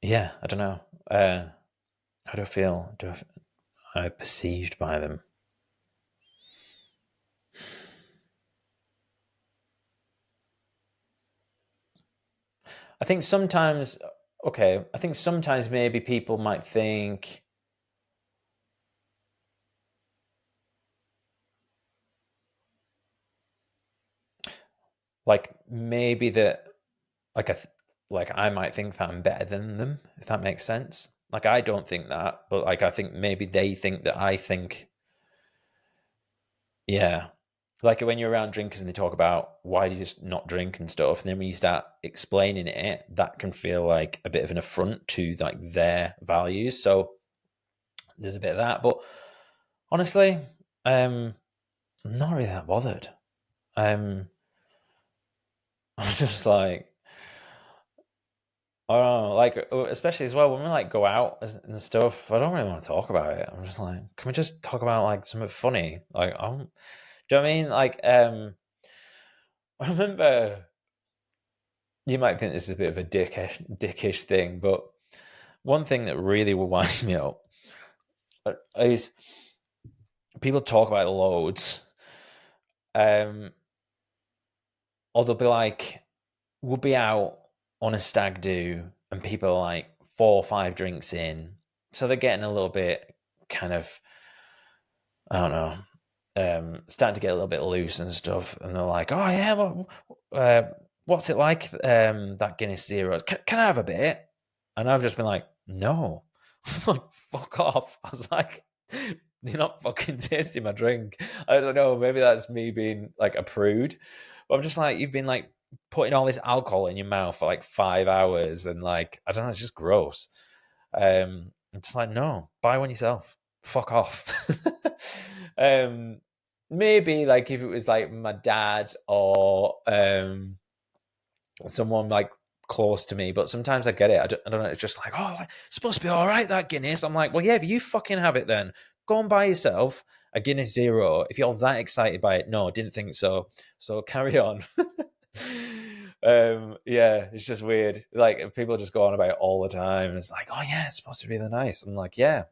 yeah, I don't know. How do I feel? I perceived by them? I think sometimes, okay, I think sometimes maybe people might think, like maybe that, like like I might think that I'm better than them, if that makes sense. Like I don't think that, but like I think maybe they think that I think, yeah. Like when you're around drinkers and they talk about why do you just not drink and stuff, and then when you start explaining it, that can feel like a bit of an affront to like their values. So there's a bit of that. But honestly, I'm not really that bothered. I'm just like, I don't know, like especially as well when we like go out and stuff. I don't really want to talk about it. I'm just like, can we just talk about like something funny? Like, do you know what I mean? Like, I remember, you might think this is a bit of a dickish thing, but one thing that really winds me up is people talk about loads, or they'll be like, we'll be out on a stag do, and people are like 4 or 5 drinks in, so they're getting a little bit kind of, I don't know, starting to get a little bit loose and stuff, and they're like, "Oh yeah, what's it like? That Guinness Zeros? Can I have a bit?" And I've just been like, "No, like fuck off." I was like, "You're not fucking tasting my drink." I don't know. Maybe that's me being like a prude, but I'm just like, you've been like putting all this alcohol in your mouth for like 5 hours, and like I don't know, it's just gross. I'm just like, no, buy one yourself. Fuck off. um, maybe like if it was like my dad or someone like close to me, but sometimes I get it. I don't know. It's just like, oh, it's supposed to be all right, that Guinness. I'm like, well, yeah, if you fucking have it, then go and buy yourself a Guinness Zero. If you're that excited by it, no, didn't think so. So carry on. Yeah, it's just weird. Like people just go on about it all the time, and it's like, oh yeah, it's supposed to be really nice. I'm like, yeah,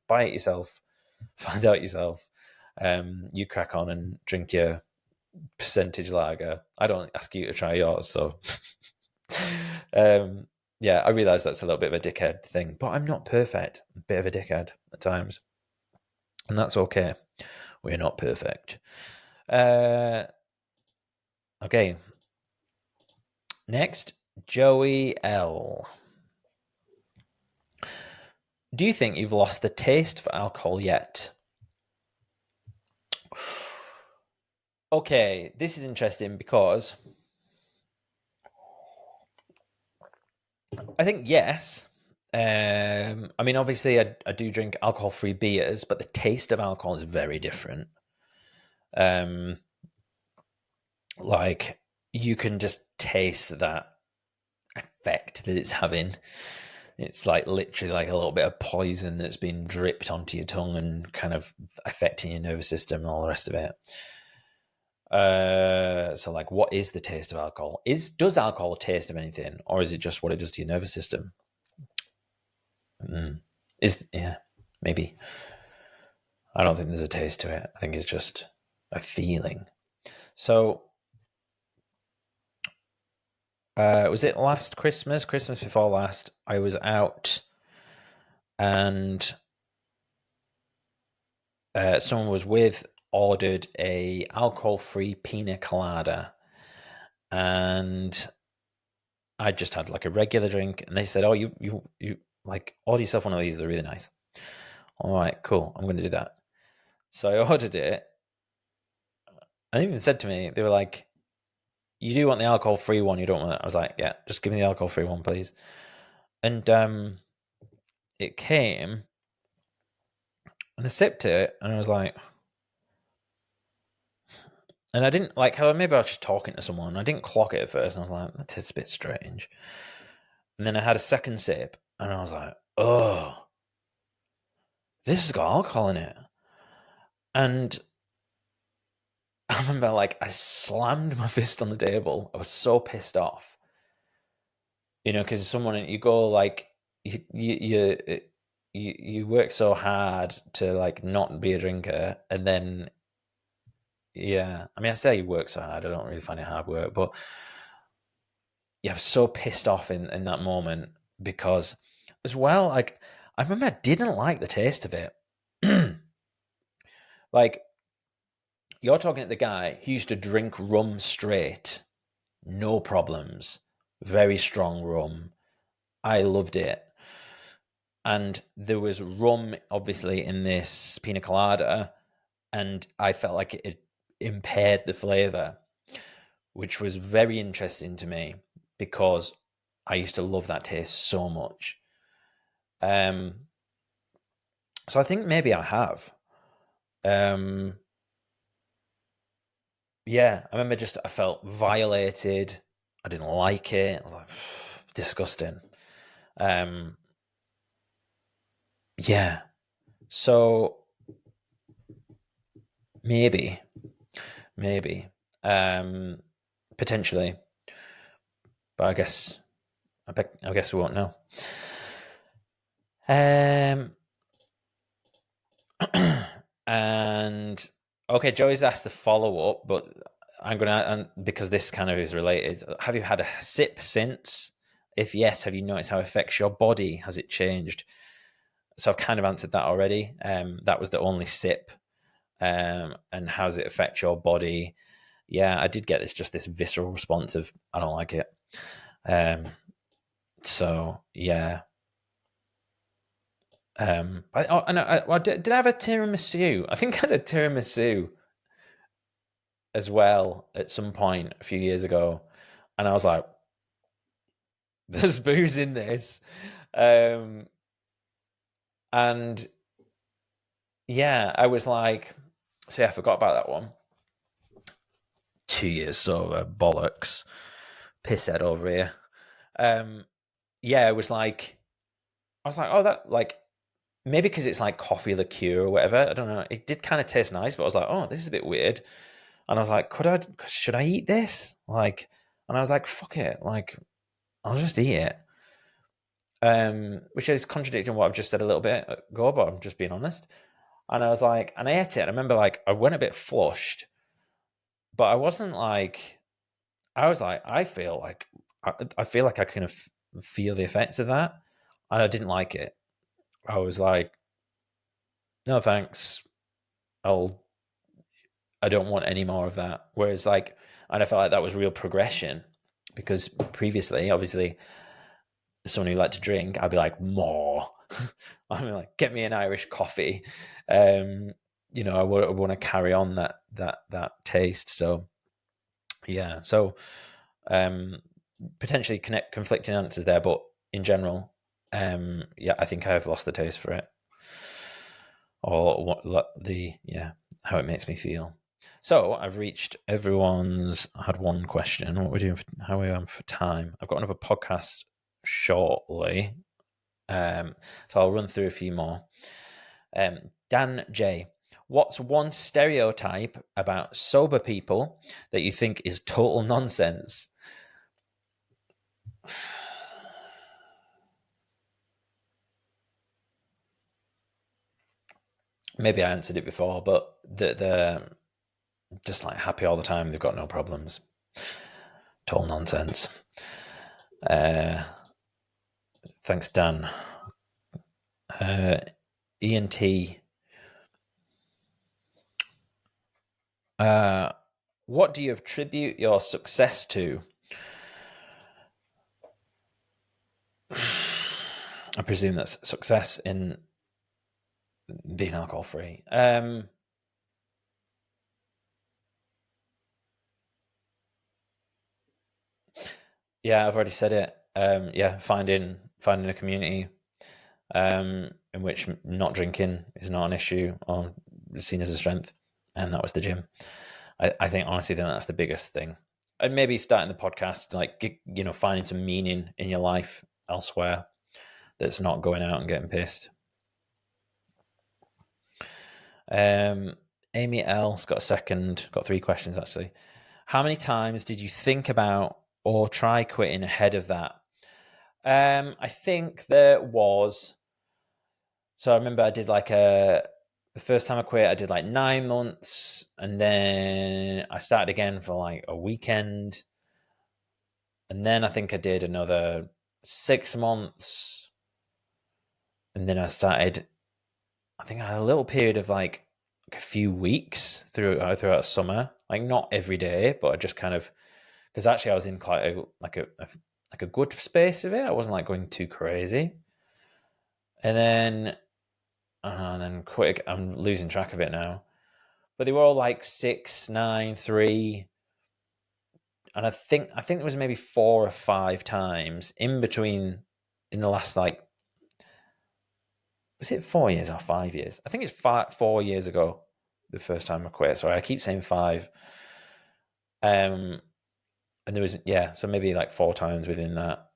buy it yourself, find out yourself. You crack on and drink your percentage lager. I don't ask you to try yours, so yeah, I realize that's a little bit of a dickhead thing, but I'm not perfect. I'm a bit of a dickhead at times, and that's okay. We're not perfect. Okay. Next, Joey L. Do you think you've lost the taste for alcohol yet? Okay, this is interesting because I think yes. I mean, obviously, I do drink alcohol-free beers, but the taste of alcohol is very different. Like you can just taste that effect that it's having. It's like literally like a little bit of poison that's been dripped onto your tongue and kind of affecting your nervous system and all the rest of it. So like, what is the taste of alcohol? Does alcohol taste of anything, or is it just what it does to your nervous system? Yeah, maybe. I don't think there's a taste to it. I think it's just a feeling. So, was it last Christmas before last? I was out, and someone was ordered a alcohol-free pina colada, and I just had like a regular drink, and they said, "Oh, you like order yourself one of these. They're really nice." All right, cool. I'm going to do that. So I ordered it, and they even said to me, they were like, "You do want the alcohol-free one? You don't want it?" I was like, "Yeah, just give me the alcohol-free one, please." And it came, and I sipped it, and I was like, and I didn't like how maybe I was just talking to someone. And I didn't clock it at first, and I was like, "That tastes a bit strange." And then I had a second sip, and I was like, "Oh, this has got alcohol in it." And I remember, like, I slammed my fist on the table. I was so pissed off, because someone you go like you work so hard to like not be a drinker, and then yeah, I mean, I say you work so hard. I don't really find it hard work, but yeah, I was so pissed off in that moment because, as well, like I remember I didn't like the taste of it. Like you're talking to the guy who used to drink rum straight, no problems. Very strong rum. I loved it. And there was rum, obviously, in this pina colada, and I felt like it impaired the flavor, which was very interesting to me because I used to love that taste so much. So I think maybe I have. Yeah, I remember I felt violated. I didn't like it. I was like, disgusting. Yeah. So maybe, potentially, but I guess we won't know. And okay, Joey's asked the follow up, but I'm gonna, and because this kind of is related. Have you had a sip since? If yes, have you noticed how it affects your body? Has it changed? So I've kind of answered that already. That was the only sip. And how does it affect your body? Yeah, I did get this visceral response of I don't like it. So yeah. Did I have a tiramisu? I think I had a tiramisu as well at some point a few years ago, and I was like, "There's booze in this," and yeah, I was like, "So yeah, I forgot about that one." 2 years sober, bollocks, pisshead over here. Yeah, it was like, I was like, "Oh, that like." Maybe because it's like coffee liqueur or whatever. I don't know. It did kind of taste nice, but I was like, "Oh, this is a bit weird." And I was like, should I eat this? Like, and I was like, fuck it. Like, I'll just eat it. Which is contradicting what I've just said a little bit ago, but I'm just being honest. And I was like, and I ate it. I remember like, I went a bit flushed, but I wasn't like, I was like, I feel like I can feel the effects of that. And I didn't like it. I was like, no, thanks. I don't want any more of that. Whereas like, and I felt like that was real progression because previously, obviously, someone who liked to drink, I'd be like, more. I mean, like, get me an Irish coffee. I want to carry on that taste. So yeah, so potentially conflicting answers there, but in general, yeah, I think I have lost the taste for it, or what how it makes me feel. So I've reached everyone's. I had one question. What we doing? How are we on for time? I've got another podcast shortly, so I'll run through a few more. Dan J, what's one stereotype about sober people that you think is total nonsense? Maybe I answered it before, but they're just like happy all the time. They've got no problems. Total nonsense. Thanks, Dan. Ian T. What do you attribute your success to? I presume that's success in being alcohol free. Yeah, I've already said it. Yeah, finding a community in which not drinking is not an issue or seen as a strength, and that was the gym. I think honestly, then that's the biggest thing, and maybe starting the podcast, like finding some meaning in your life elsewhere that's not going out and getting pissed. Amy L's got got 3 questions actually. How many times did you think about or try quitting ahead of that? I think there was. So I remember I did the first time I quit, I did like 9 months, and then I started again for like a weekend, and then I think I did another 6 months, and then I started. I think I had a little period of like a few weeks throughout summer, like not every day, but I just kind of because actually I was in quite a good space of it. I wasn't like going too crazy, and then quick, I'm losing track of it now. But they were all like 6, 9, 3, and I think there was maybe 4 or 5 times in between in the last like, was it 4 years or 5 years? I think it's 4 years ago the first time I quit. Sorry, I keep saying 5. And there was, so maybe like 4 times within that.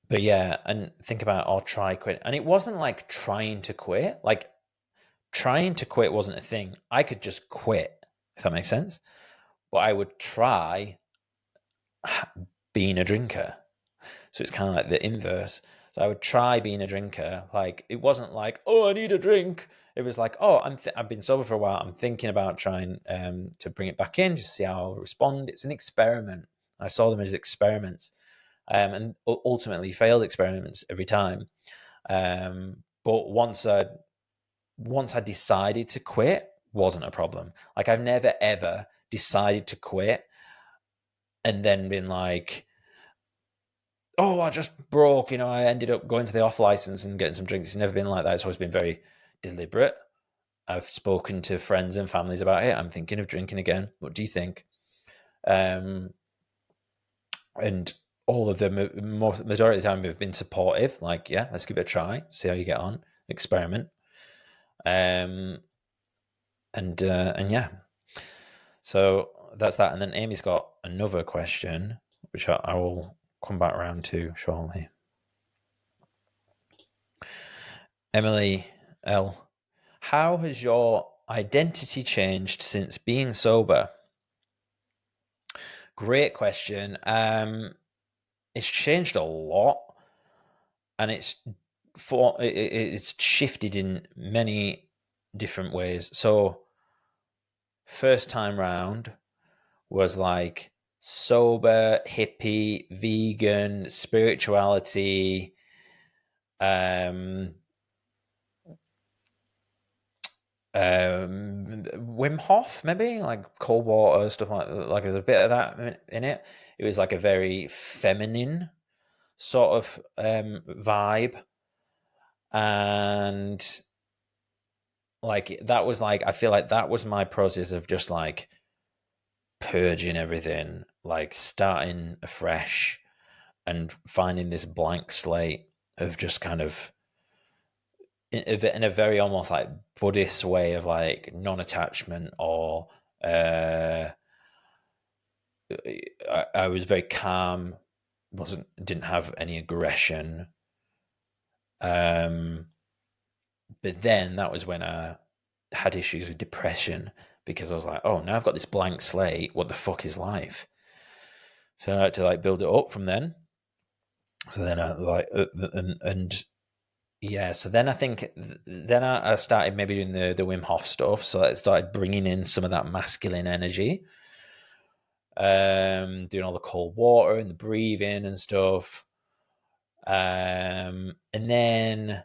But yeah, and think about or try quit. And it wasn't like trying to quit. Like trying to quit wasn't a thing. I could just quit, if that makes sense. But I would try being a drinker. So it's kind of like the inverse. So I would try being a drinker. Like it wasn't like, oh, I need a drink. It was like, oh, I've been sober for a while. I'm thinking about trying to bring it back in, just see how I'll respond. It's an experiment. I saw them as experiments, and ultimately failed experiments every time. But once I decided to quit, wasn't a problem. Like I've never ever decided to quit and then been like, oh, I just broke, I ended up going to the off license and getting some drinks. It's never been like that. It's always been very deliberate. I've spoken to friends and families about it. I'm thinking of drinking again. What do you think? And all of them, majority of the time, have been supportive. Like, yeah, let's give it a try, see how you get on, experiment. And yeah. So that's that. And then Amy's got another question, which I will come back around to shortly. Emily L. How has your identity changed since being sober? Great question. It's changed a lot, and it's shifted in many different ways. So first time round was like sober, hippie, vegan, spirituality, Wim Hof, maybe like cold water, stuff like there's a bit of that in it. It was like a very feminine sort of vibe, and like that was like, I feel like that was my process of just like purging everything, like starting afresh and finding this blank slate of just kind of in a very almost like Buddhist way of like non-attachment, or I was very calm, didn't have any aggression. But then that was when I had issues with depression, because I was like, oh, now I've got this blank slate. What the fuck is life? So I had to like build it up from then. So then I like, yeah. So then I think then I started maybe doing the Wim Hof stuff. So I started bringing in some of that masculine energy, doing all the cold water and the breathing and stuff. And then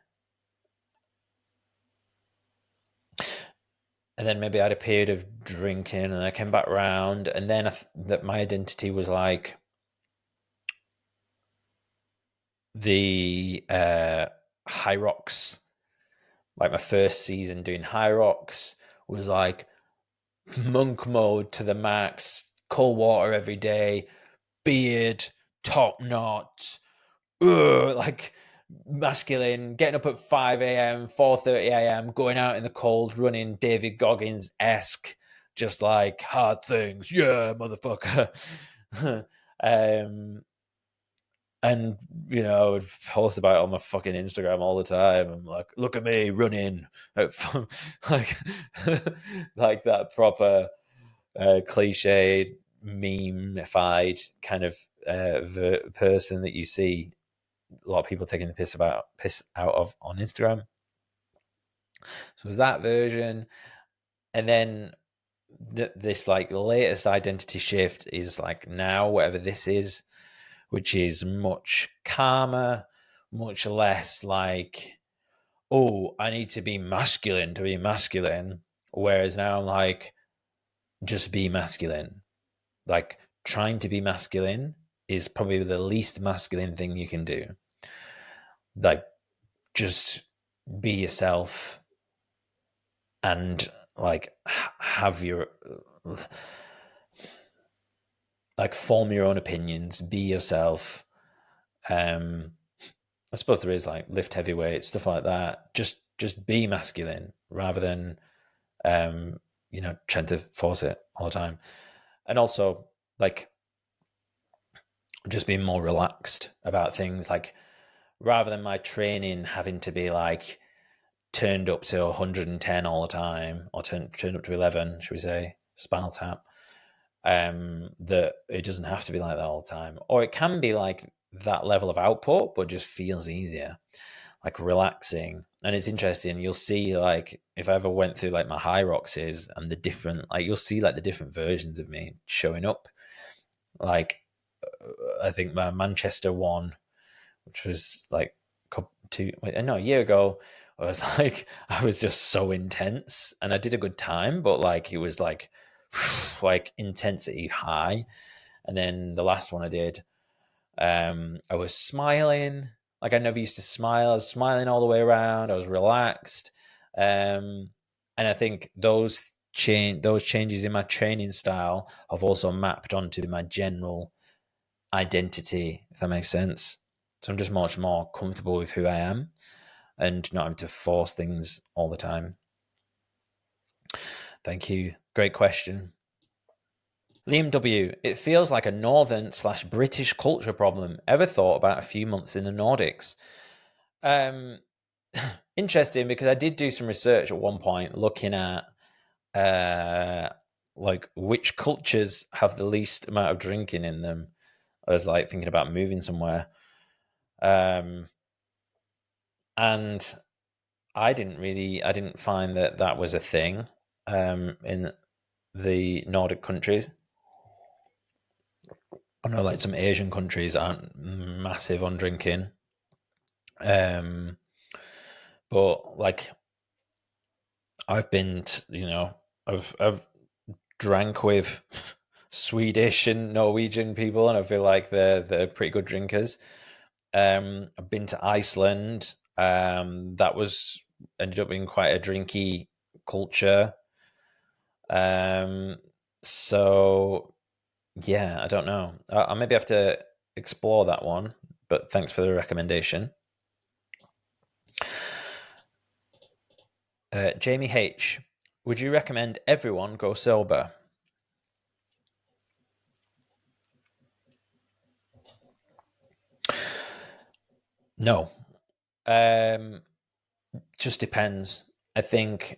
maybe I had a period of drinking, and I came back around, and then that my identity was like the high rocks. Like my first season doing high rocks was like monk mode to the max, cold water every day, beard, top knot, like masculine, getting up at 5 a.m., 4:30 a.m., going out in the cold, running David Goggins-esque, just like hard things. Yeah, motherfucker. And I would post about it on my fucking Instagram all the time. I'm like, look at me running, like, like that proper cliche, meme-ified kind of person that you see a lot of people taking the piss out of on Instagram. So it was that version, and then this like latest identity shift is like now whatever this is, which is much calmer, much less like, oh, I need to be masculine to be masculine. Whereas now I'm like, just be masculine. Like, trying to be masculine is probably the least masculine thing you can do. Like, just be yourself and like have your like form your own opinions, be yourself. I suppose there is like lift heavy weights, stuff like that. Just be masculine rather than trying to force it all the time. And also like just being more relaxed about things, like rather than my training having to be like turned up to 110 all the time, or turned up to 11, should we say, Spinal Tap. That it doesn't have to be like that all the time, or it can be like that level of output, but just feels easier, like relaxing. And it's interesting. You'll see, like, if I ever went through like my high roxes and the different, like, you'll see like the different versions of me showing up. Like, I think my Manchester one, which was like a year ago, I was like, I was just so intense, and I did a good time, but like it was like intensity high. And then the last one I did, I was smiling like I never used to smile. I was smiling all the way around. I was relaxed, and I think those changes in my training style have also mapped onto my general identity, if that makes sense. So I'm just much more comfortable with who I am and not having to force things all the time. Thank you. Great question. Liam W. It feels like a northern/British culture problem. Ever thought about a few months in the Nordics? Interesting, because I did do some research at one point looking at like which cultures have the least amount of drinking in them. I was like thinking about moving somewhere. And I didn't find that was a thing in the Nordic countries. I know like some Asian countries aren't massive on drinking. But like I've been, I've drank with Swedish and Norwegian people, and I feel like they're pretty good drinkers. I've been to Iceland. That was ended up being quite a drinky culture. So yeah, I don't know. I'll maybe have to explore that one. But thanks for the recommendation. Jamie H. Would you recommend everyone go sober? No. Just depends. I think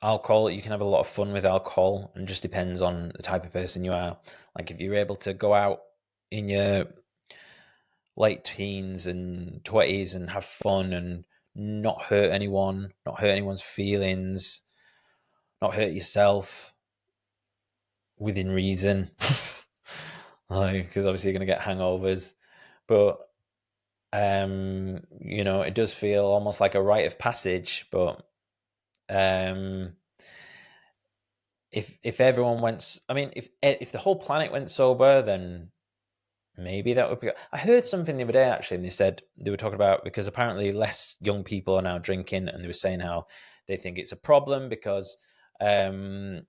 alcohol, you can have a lot of fun with alcohol, and just depends on the type of person you are. Like if you're able to go out in your late teens and 20s and have fun and not hurt anyone, not hurt anyone's feelings, not hurt yourself within reason. Like, because obviously you're going to get hangovers. But it does feel almost like a rite of passage. But if everyone went, I mean, if the whole planet went sober, then maybe that would be. I heard something the other day actually, and they were talking about, because apparently less young people are now drinking, and they were saying how they think it's a problem because people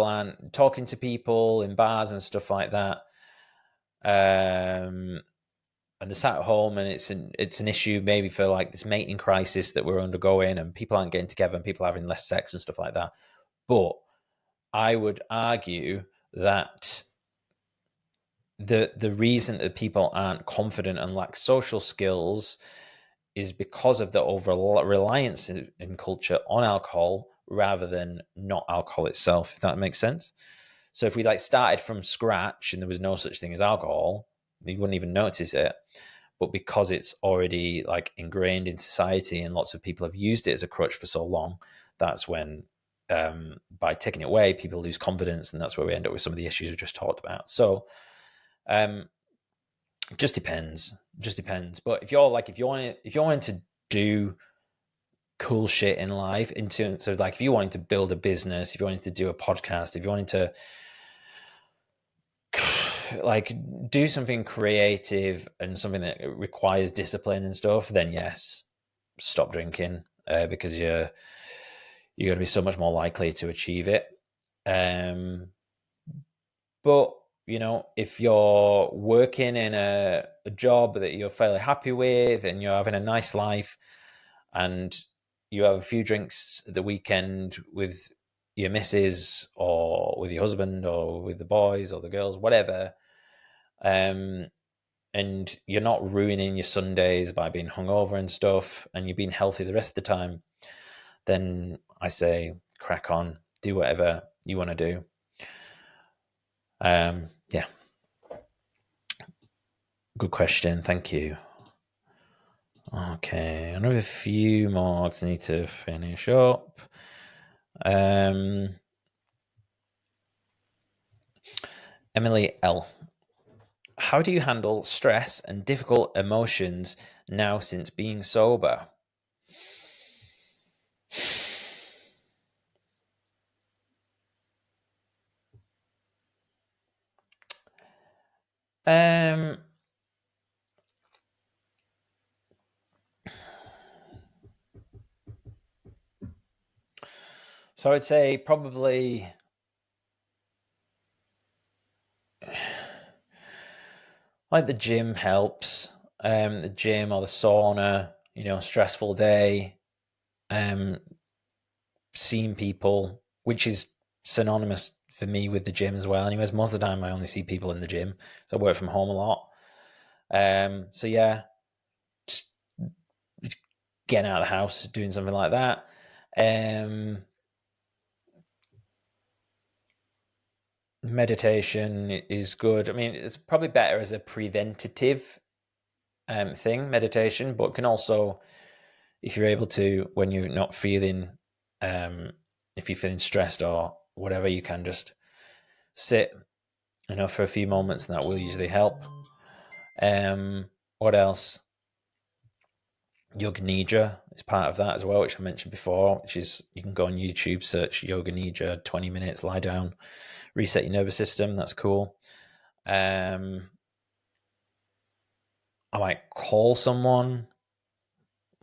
aren't talking to people in bars and stuff like that. And they're sat at home, and it's an issue maybe for like this mating crisis that we're undergoing, and people aren't getting together, and people are having less sex and stuff like that. But I would argue that the reason that people aren't confident and lack social skills is because of the over reliance in culture on alcohol rather than not alcohol itself, if that makes sense. So if we like started from scratch and there was no such thing as alcohol, you wouldn't even notice it. But because it's already like ingrained in society and lots of people have used it as a crutch for so long, that's when by taking it away, people lose confidence, and that's where we end up with some of the issues we just talked about. So just depends. But if you're wanting to do cool shit in life, into so like if you wanted to build a business, if you wanted to do a podcast, if you wanted to like do something creative and something that requires discipline and stuff, then yes, stop drinking, because you're going to be so much more likely to achieve it. But if you're working in a job that you're fairly happy with and you're having a nice life, and you have a few drinks at the weekend with your missus or with your husband or with the boys or the girls, whatever, and you're not ruining your Sundays by being hungover and stuff, and you're being healthy the rest of the time, then I say crack on, do whatever you want to do. Yeah. Good question. Thank you. Okay, another few more I need to finish up. Emily L. How do you handle stress and difficult emotions now since being sober? So I'd say probably like the gym helps. The gym or the sauna, stressful day, seeing people, which is synonymous for me with the gym as well. Anyways, most of the time I only see people in the gym, so I work from home a lot. So yeah, just getting out of the house, doing something like that. Meditation is good. I mean, it's probably better as a preventative thing, meditation, but can also, if you're able to, when you're not feeling, if you're feeling stressed or whatever, you can just sit, for a few moments, and that will usually help. What else? Yoga Nidra is part of that as well, which I mentioned before, which is you can go on YouTube, search Yoga Nidra, 20 minutes, lie down, reset your nervous system. That's cool. I might call someone,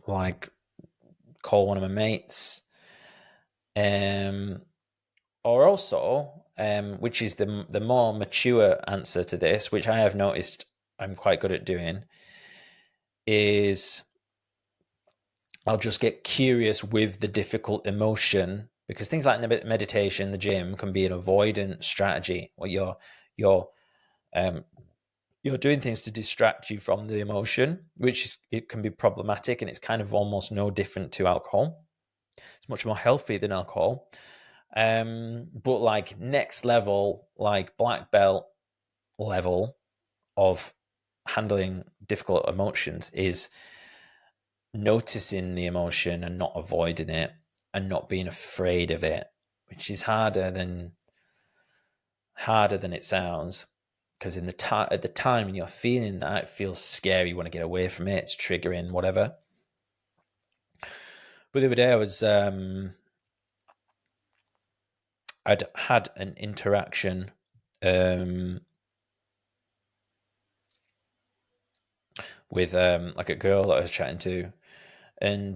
like call one of my mates. Or also, which is the more mature answer to this, which I have noticed I'm quite good at doing, is I'll just get curious with the difficult emotion, because things like meditation, the gym, can be an avoidant strategy where you're doing things to distract you from the emotion, which it can be problematic, and it's kind of almost no different to alcohol. It's much more healthy than alcohol. But like next level, like black belt level of handling difficult emotions is noticing the emotion and not avoiding it and not being afraid of it, which is harder than it sounds, because at the time when you're feeling that, it feels scary, you want to get away from it, it's triggering, whatever. But the other day I'd had an interaction with like a girl that I was chatting to, and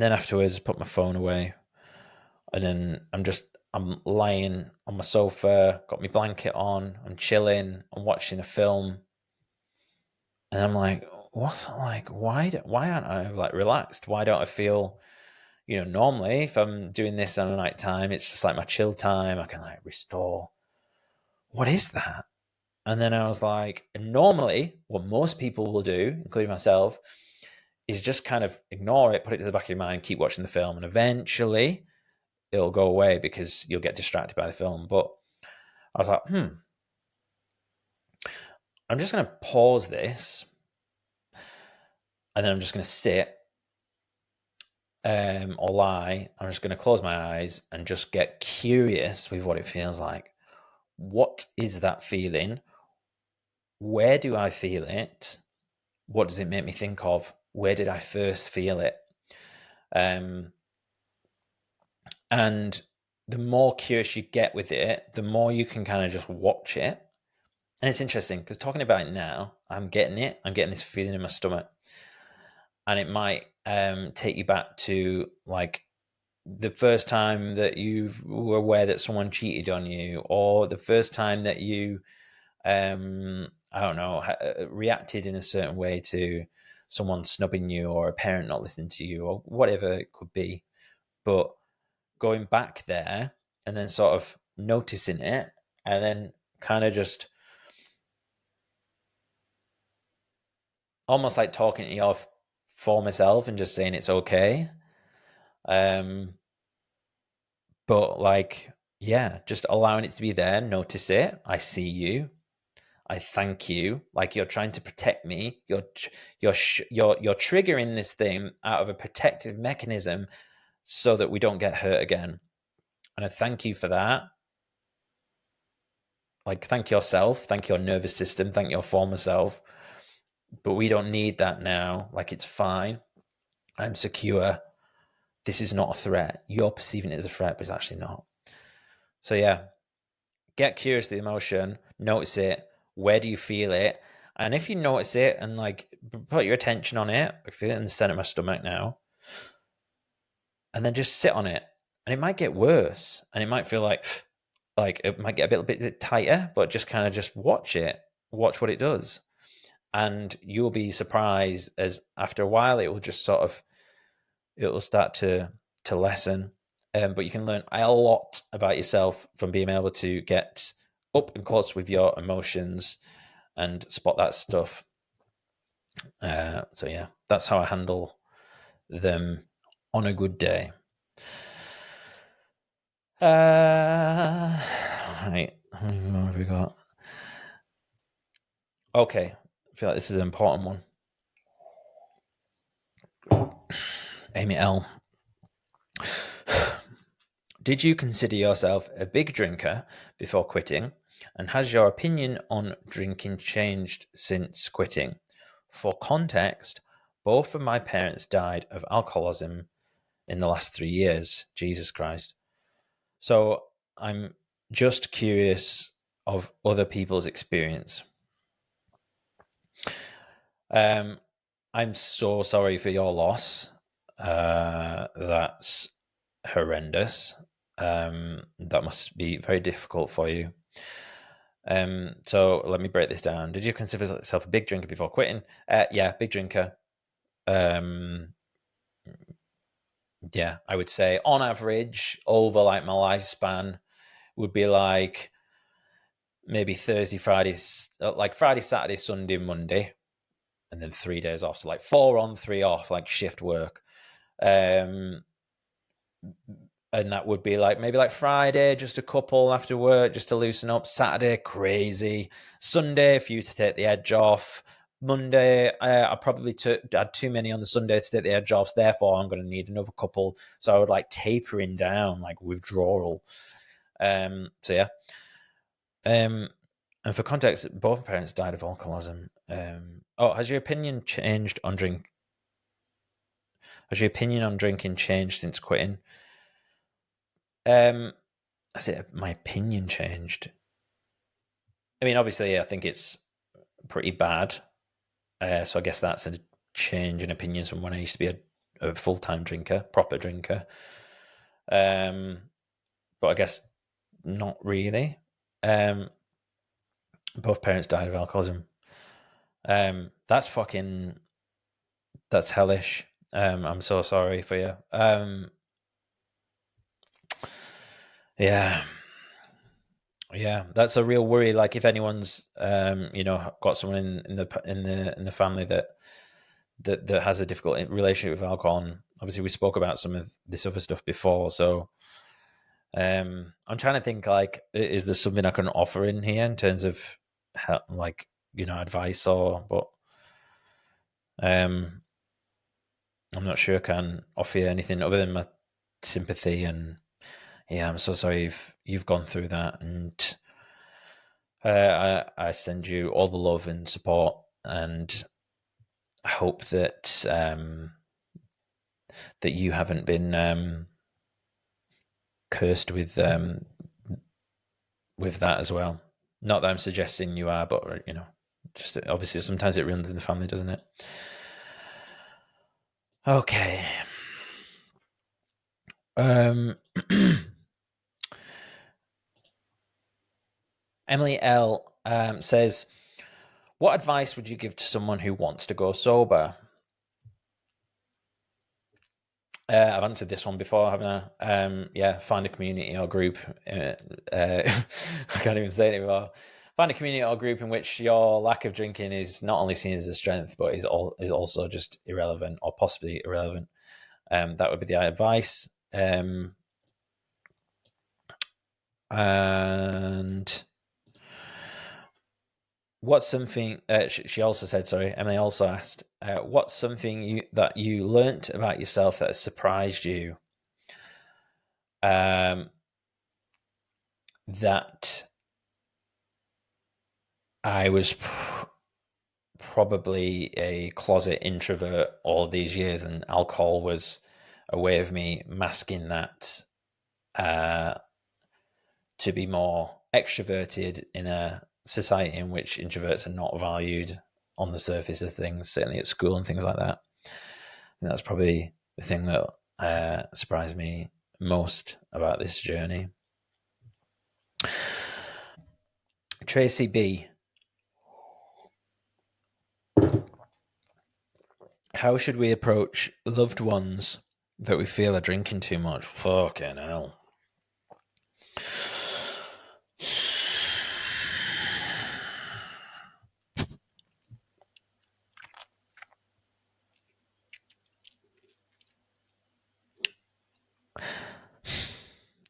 then afterwards put my phone away, and then I'm lying on my sofa, got my blanket on, I'm chilling, I'm watching a film, and I'm like, why aren't I like relaxed? Why don't I feel, normally if I'm doing this on a night time, it's just like my chill time, I can like restore. What is that? And then I was like, normally what most people will do, including myself, is just kind of ignore it, put it to the back of your mind, keep watching the film, and eventually it'll go away because you'll get distracted by the film. But I was like, I'm just going to pause this, and then I'm just going to sit or lie. I'm just going to close my eyes and just get curious with what it feels like. What is that feeling? Where do I feel it? what does it make me think of? Where did I first feel it? And the more curious you get with it, the more you can kind of just watch it. And it's interesting because talking about it now, I'm getting it. I'm getting this feeling in my stomach. And it might take you back to like the first time that you were aware that someone cheated on you, or the first time that you, I don't know, reacted in a certain way to someone snubbing you, or a parent not listening to you, or whatever it could be. But going back there and then sort of noticing it, and then kind of just almost like talking to your former self and just saying it's okay. Um, but like, yeah, just allowing it to be there, notice it. I see you. I thank you. Like you're trying to protect me. You're triggering this thing out of a protective mechanism so that we don't get hurt again. And I thank you for that. Like thank yourself, thank your nervous system, thank your former self. But we don't need that now. Like it's fine. I'm secure. This is not a threat. You're perceiving it as a threat, but it's actually not. So yeah, get curious to the emotion, notice it. Where do you feel it? And if you notice it and like put your attention on it, I feel it in the center of my stomach now, and then just sit on it. And it might get worse, and it might feel like it might get a bit tighter, but just kind of just watch it, watch what it does, and you'll be surprised as after a while it will just sort of it will start to lessen. But you can learn a lot about yourself from being able to get up and close with your emotions and spot that stuff. So yeah, that's how I handle them on a good day. Right, what have we got? Okay, I feel like this is an important one. Amy L. Did you consider yourself a big drinker before quitting? And has your opinion on drinking changed since quitting? For context, both of my parents died of alcoholism in the last 3 years. Jesus Christ. So I'm just curious of other people's experience. I'm so sorry for your loss. That's horrendous. That must be very difficult for you. So let me break this down. Did you consider yourself a big drinker before quitting? Yeah, big drinker. Yeah, I would say on average over like my lifespan would be like maybe Thursday, Friday, like Friday, Saturday, Sunday, Monday, and then 3 days off. So like 4 on, 3 off, like shift work. And that would be like maybe like Friday, just a couple after work, just to loosen up. Saturday, crazy. Sunday, for you to take the edge off. Monday, I probably had too many on the Sunday to take the edge off. Therefore, I'm going to need another couple. So I would like tapering down, like withdrawal. So yeah. And for context, both parents died of alcoholism. Has your opinion changed on drink? Has your opinion on drinking changed since quitting? I say my opinion changed. I mean, obviously, I think it's pretty bad. So I guess that's a change in opinions from when I used to be a full-time drinker, proper drinker. But I guess not really. Both parents died of alcoholism. That's hellish. I'm so sorry for you. Yeah. Yeah, that's a real worry. Like if anyone's, got someone in the family that has a difficult relationship with alcohol, and obviously we spoke about some of this other stuff before. So, I'm trying to think like, is there something I can offer in here in terms of help, like advice but I'm not sure I can offer you anything other than my sympathy, and yeah, I'm so sorry you've gone through that, and I send you all the love and support, and I hope that that you haven't been cursed with that as well. Not that I'm suggesting you are, but just obviously sometimes it runs in the family, doesn't it? Okay. Emily L says, what advice would you give to someone who wants to go sober? I've answered this one before, haven't I? Yeah, find a community or group. I can't even say it anymore. Find a community or group in which your lack of drinking is not only seen as a strength, but is also just irrelevant or possibly irrelevant. That would be the advice. And what's something she also said, sorry, Emily also asked, what's something that you learnt about yourself that has surprised you? That I was probably a closet introvert all these years, and alcohol was a way of me masking that to be more extroverted in a society in which introverts are not valued on the surface of things, certainly at school and things like that. And that's probably the thing that surprised me most about this journey. Tracy B. How should we approach loved ones that we feel are drinking too much? Fucking hell.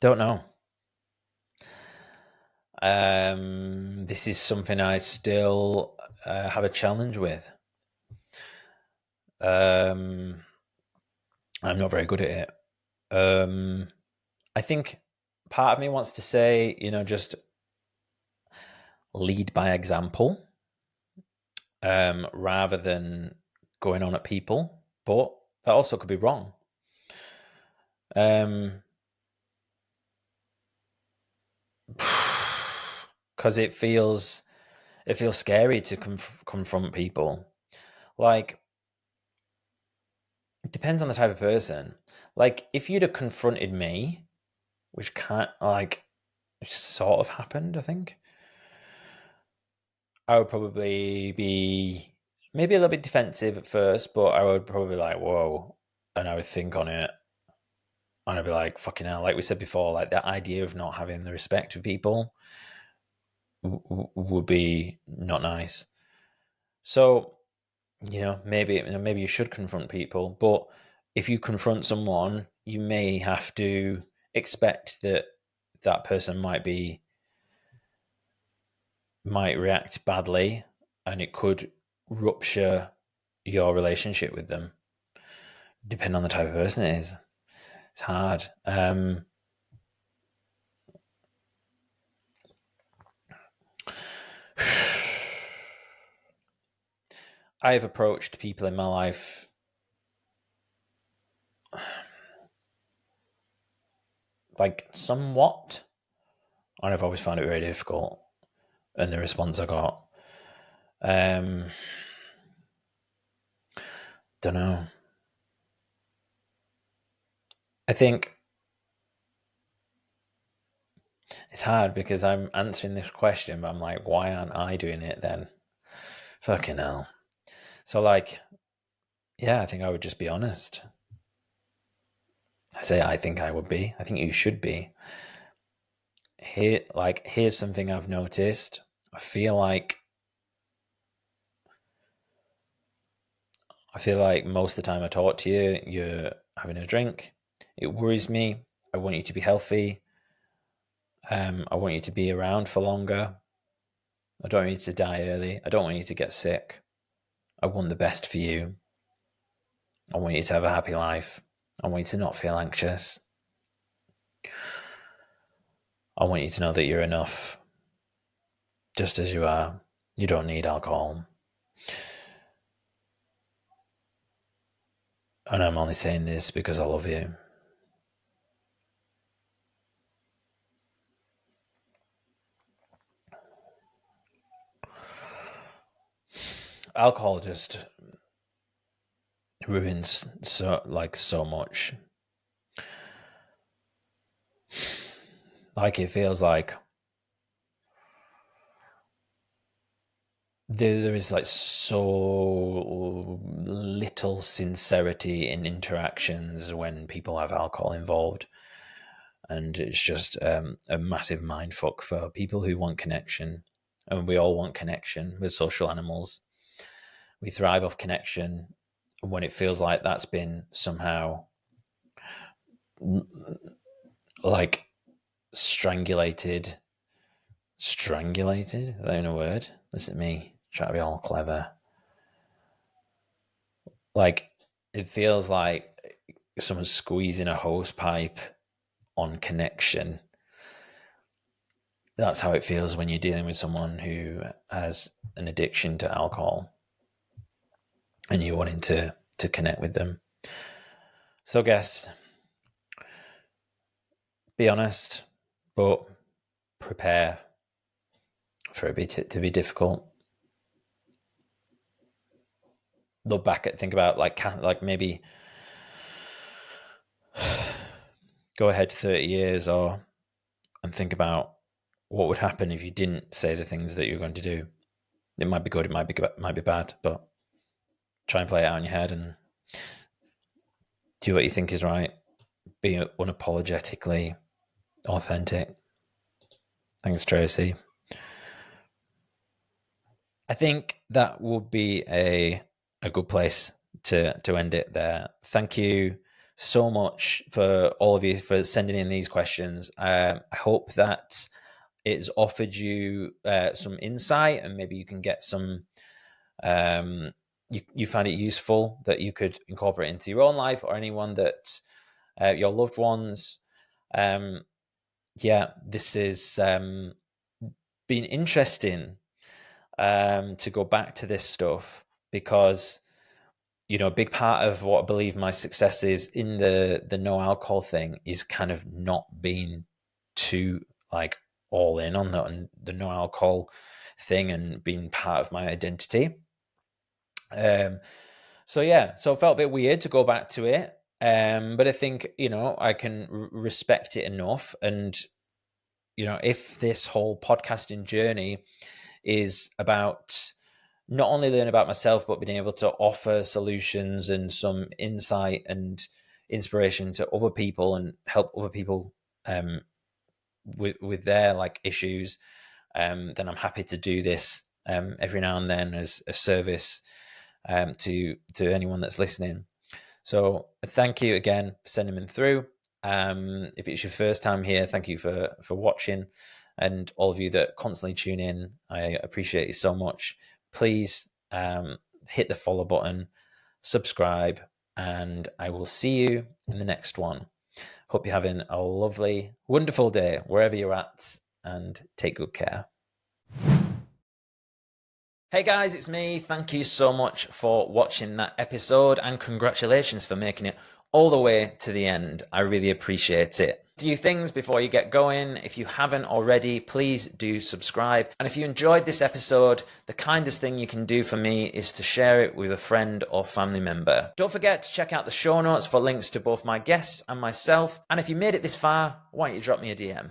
Don't know. This is something I still have a challenge with. I'm not very good at it. I think part of me wants to say, just lead by example, rather than going on at people. But that also could be wrong. Because it feels scary to confront people. Like, it depends on the type of person. Like, if you'd have confronted me, which sort of happened, I think, I would probably be maybe a little bit defensive at first, but I would probably be like, whoa, and I would think on it, and I'd be like, fucking hell, like we said before, like that idea of not having the respect for people would be not nice. So, maybe you should confront people, but if you confront someone, you may have to expect that that person might react badly, and it could rupture your relationship with them, depending on the type of person it is. It's hard. I have approached people in my life like somewhat, and I've always found it very difficult. And the response I got, don't know. I think it's hard because I'm answering this question, but I'm like, why aren't I doing it then? Fucking hell. So, yeah, I think I would just be honest. I think I would be. I think you should be. Here's something I've noticed. I feel like most of the time I talk to you, you're having a drink. It worries me. I want you to be healthy. I want you to be around for longer. I don't want you to die early. I don't want you to get sick. I want the best for you. I want you to have a happy life. I want you to not feel anxious. I want you to know that you're enough, just as you are. You don't need alcohol. And I'm only saying this because I love you. Alcohol just ruins so much. Like, it feels like there is like so little sincerity in interactions when people have alcohol involved, and it's just a massive mindfuck for people who want connection. And we all want connection. We're social animals. We thrive off connection. When it feels like that's been somehow like strangulated. Is that even a word? Listen to me try to be all clever. Like, it feels like someone's squeezing a hose pipe on connection. That's how it feels when you're dealing with someone who has an addiction to alcohol and you're wanting to connect with them. So I guess, be honest, but prepare for it to be difficult. Look back at, think about like maybe go ahead 30 years and think about what would happen if you didn't say the things that you're going to do. It might be good, it might be bad, but try and play it out in your head and do what you think is right. Be unapologetically authentic. Thanks, Tracy. I think that would be a good place to end it there. Thank you so much for all of you for sending in these questions. I hope that it's offered you some insight, and maybe you can get some you find it useful that you could incorporate into your own life or anyone that your loved ones. This is been interesting to go back to this stuff, because a big part of what I believe my success is in the no alcohol thing is kind of not being too like all in on the no alcohol thing and being part of my identity. So it felt a bit weird to go back to it, but I think I can respect it enough. And if this whole podcasting journey is about not only learning about myself, but being able to offer solutions and some insight and inspiration to other people and help other people with their like issues, then I'm happy to do this every now and then as a service to anyone that's listening. So thank you again for sending them through. If it's your first time here, thank you for watching, and all of you that constantly tune in. I appreciate you so much. Please hit the follow button, subscribe, and I will see you in the next one. Hope you're having a lovely, wonderful day wherever you're at, and take good care. Hey guys, it's me. Thank you so much for watching that episode, and congratulations for making it all the way to the end. I really appreciate it. A few things before you get going. If you haven't already, please do subscribe. And if you enjoyed this episode, the kindest thing you can do for me is to share it with a friend or family member. Don't forget to check out the show notes for links to both my guests and myself. And if you made it this far, why don't you drop me a DM?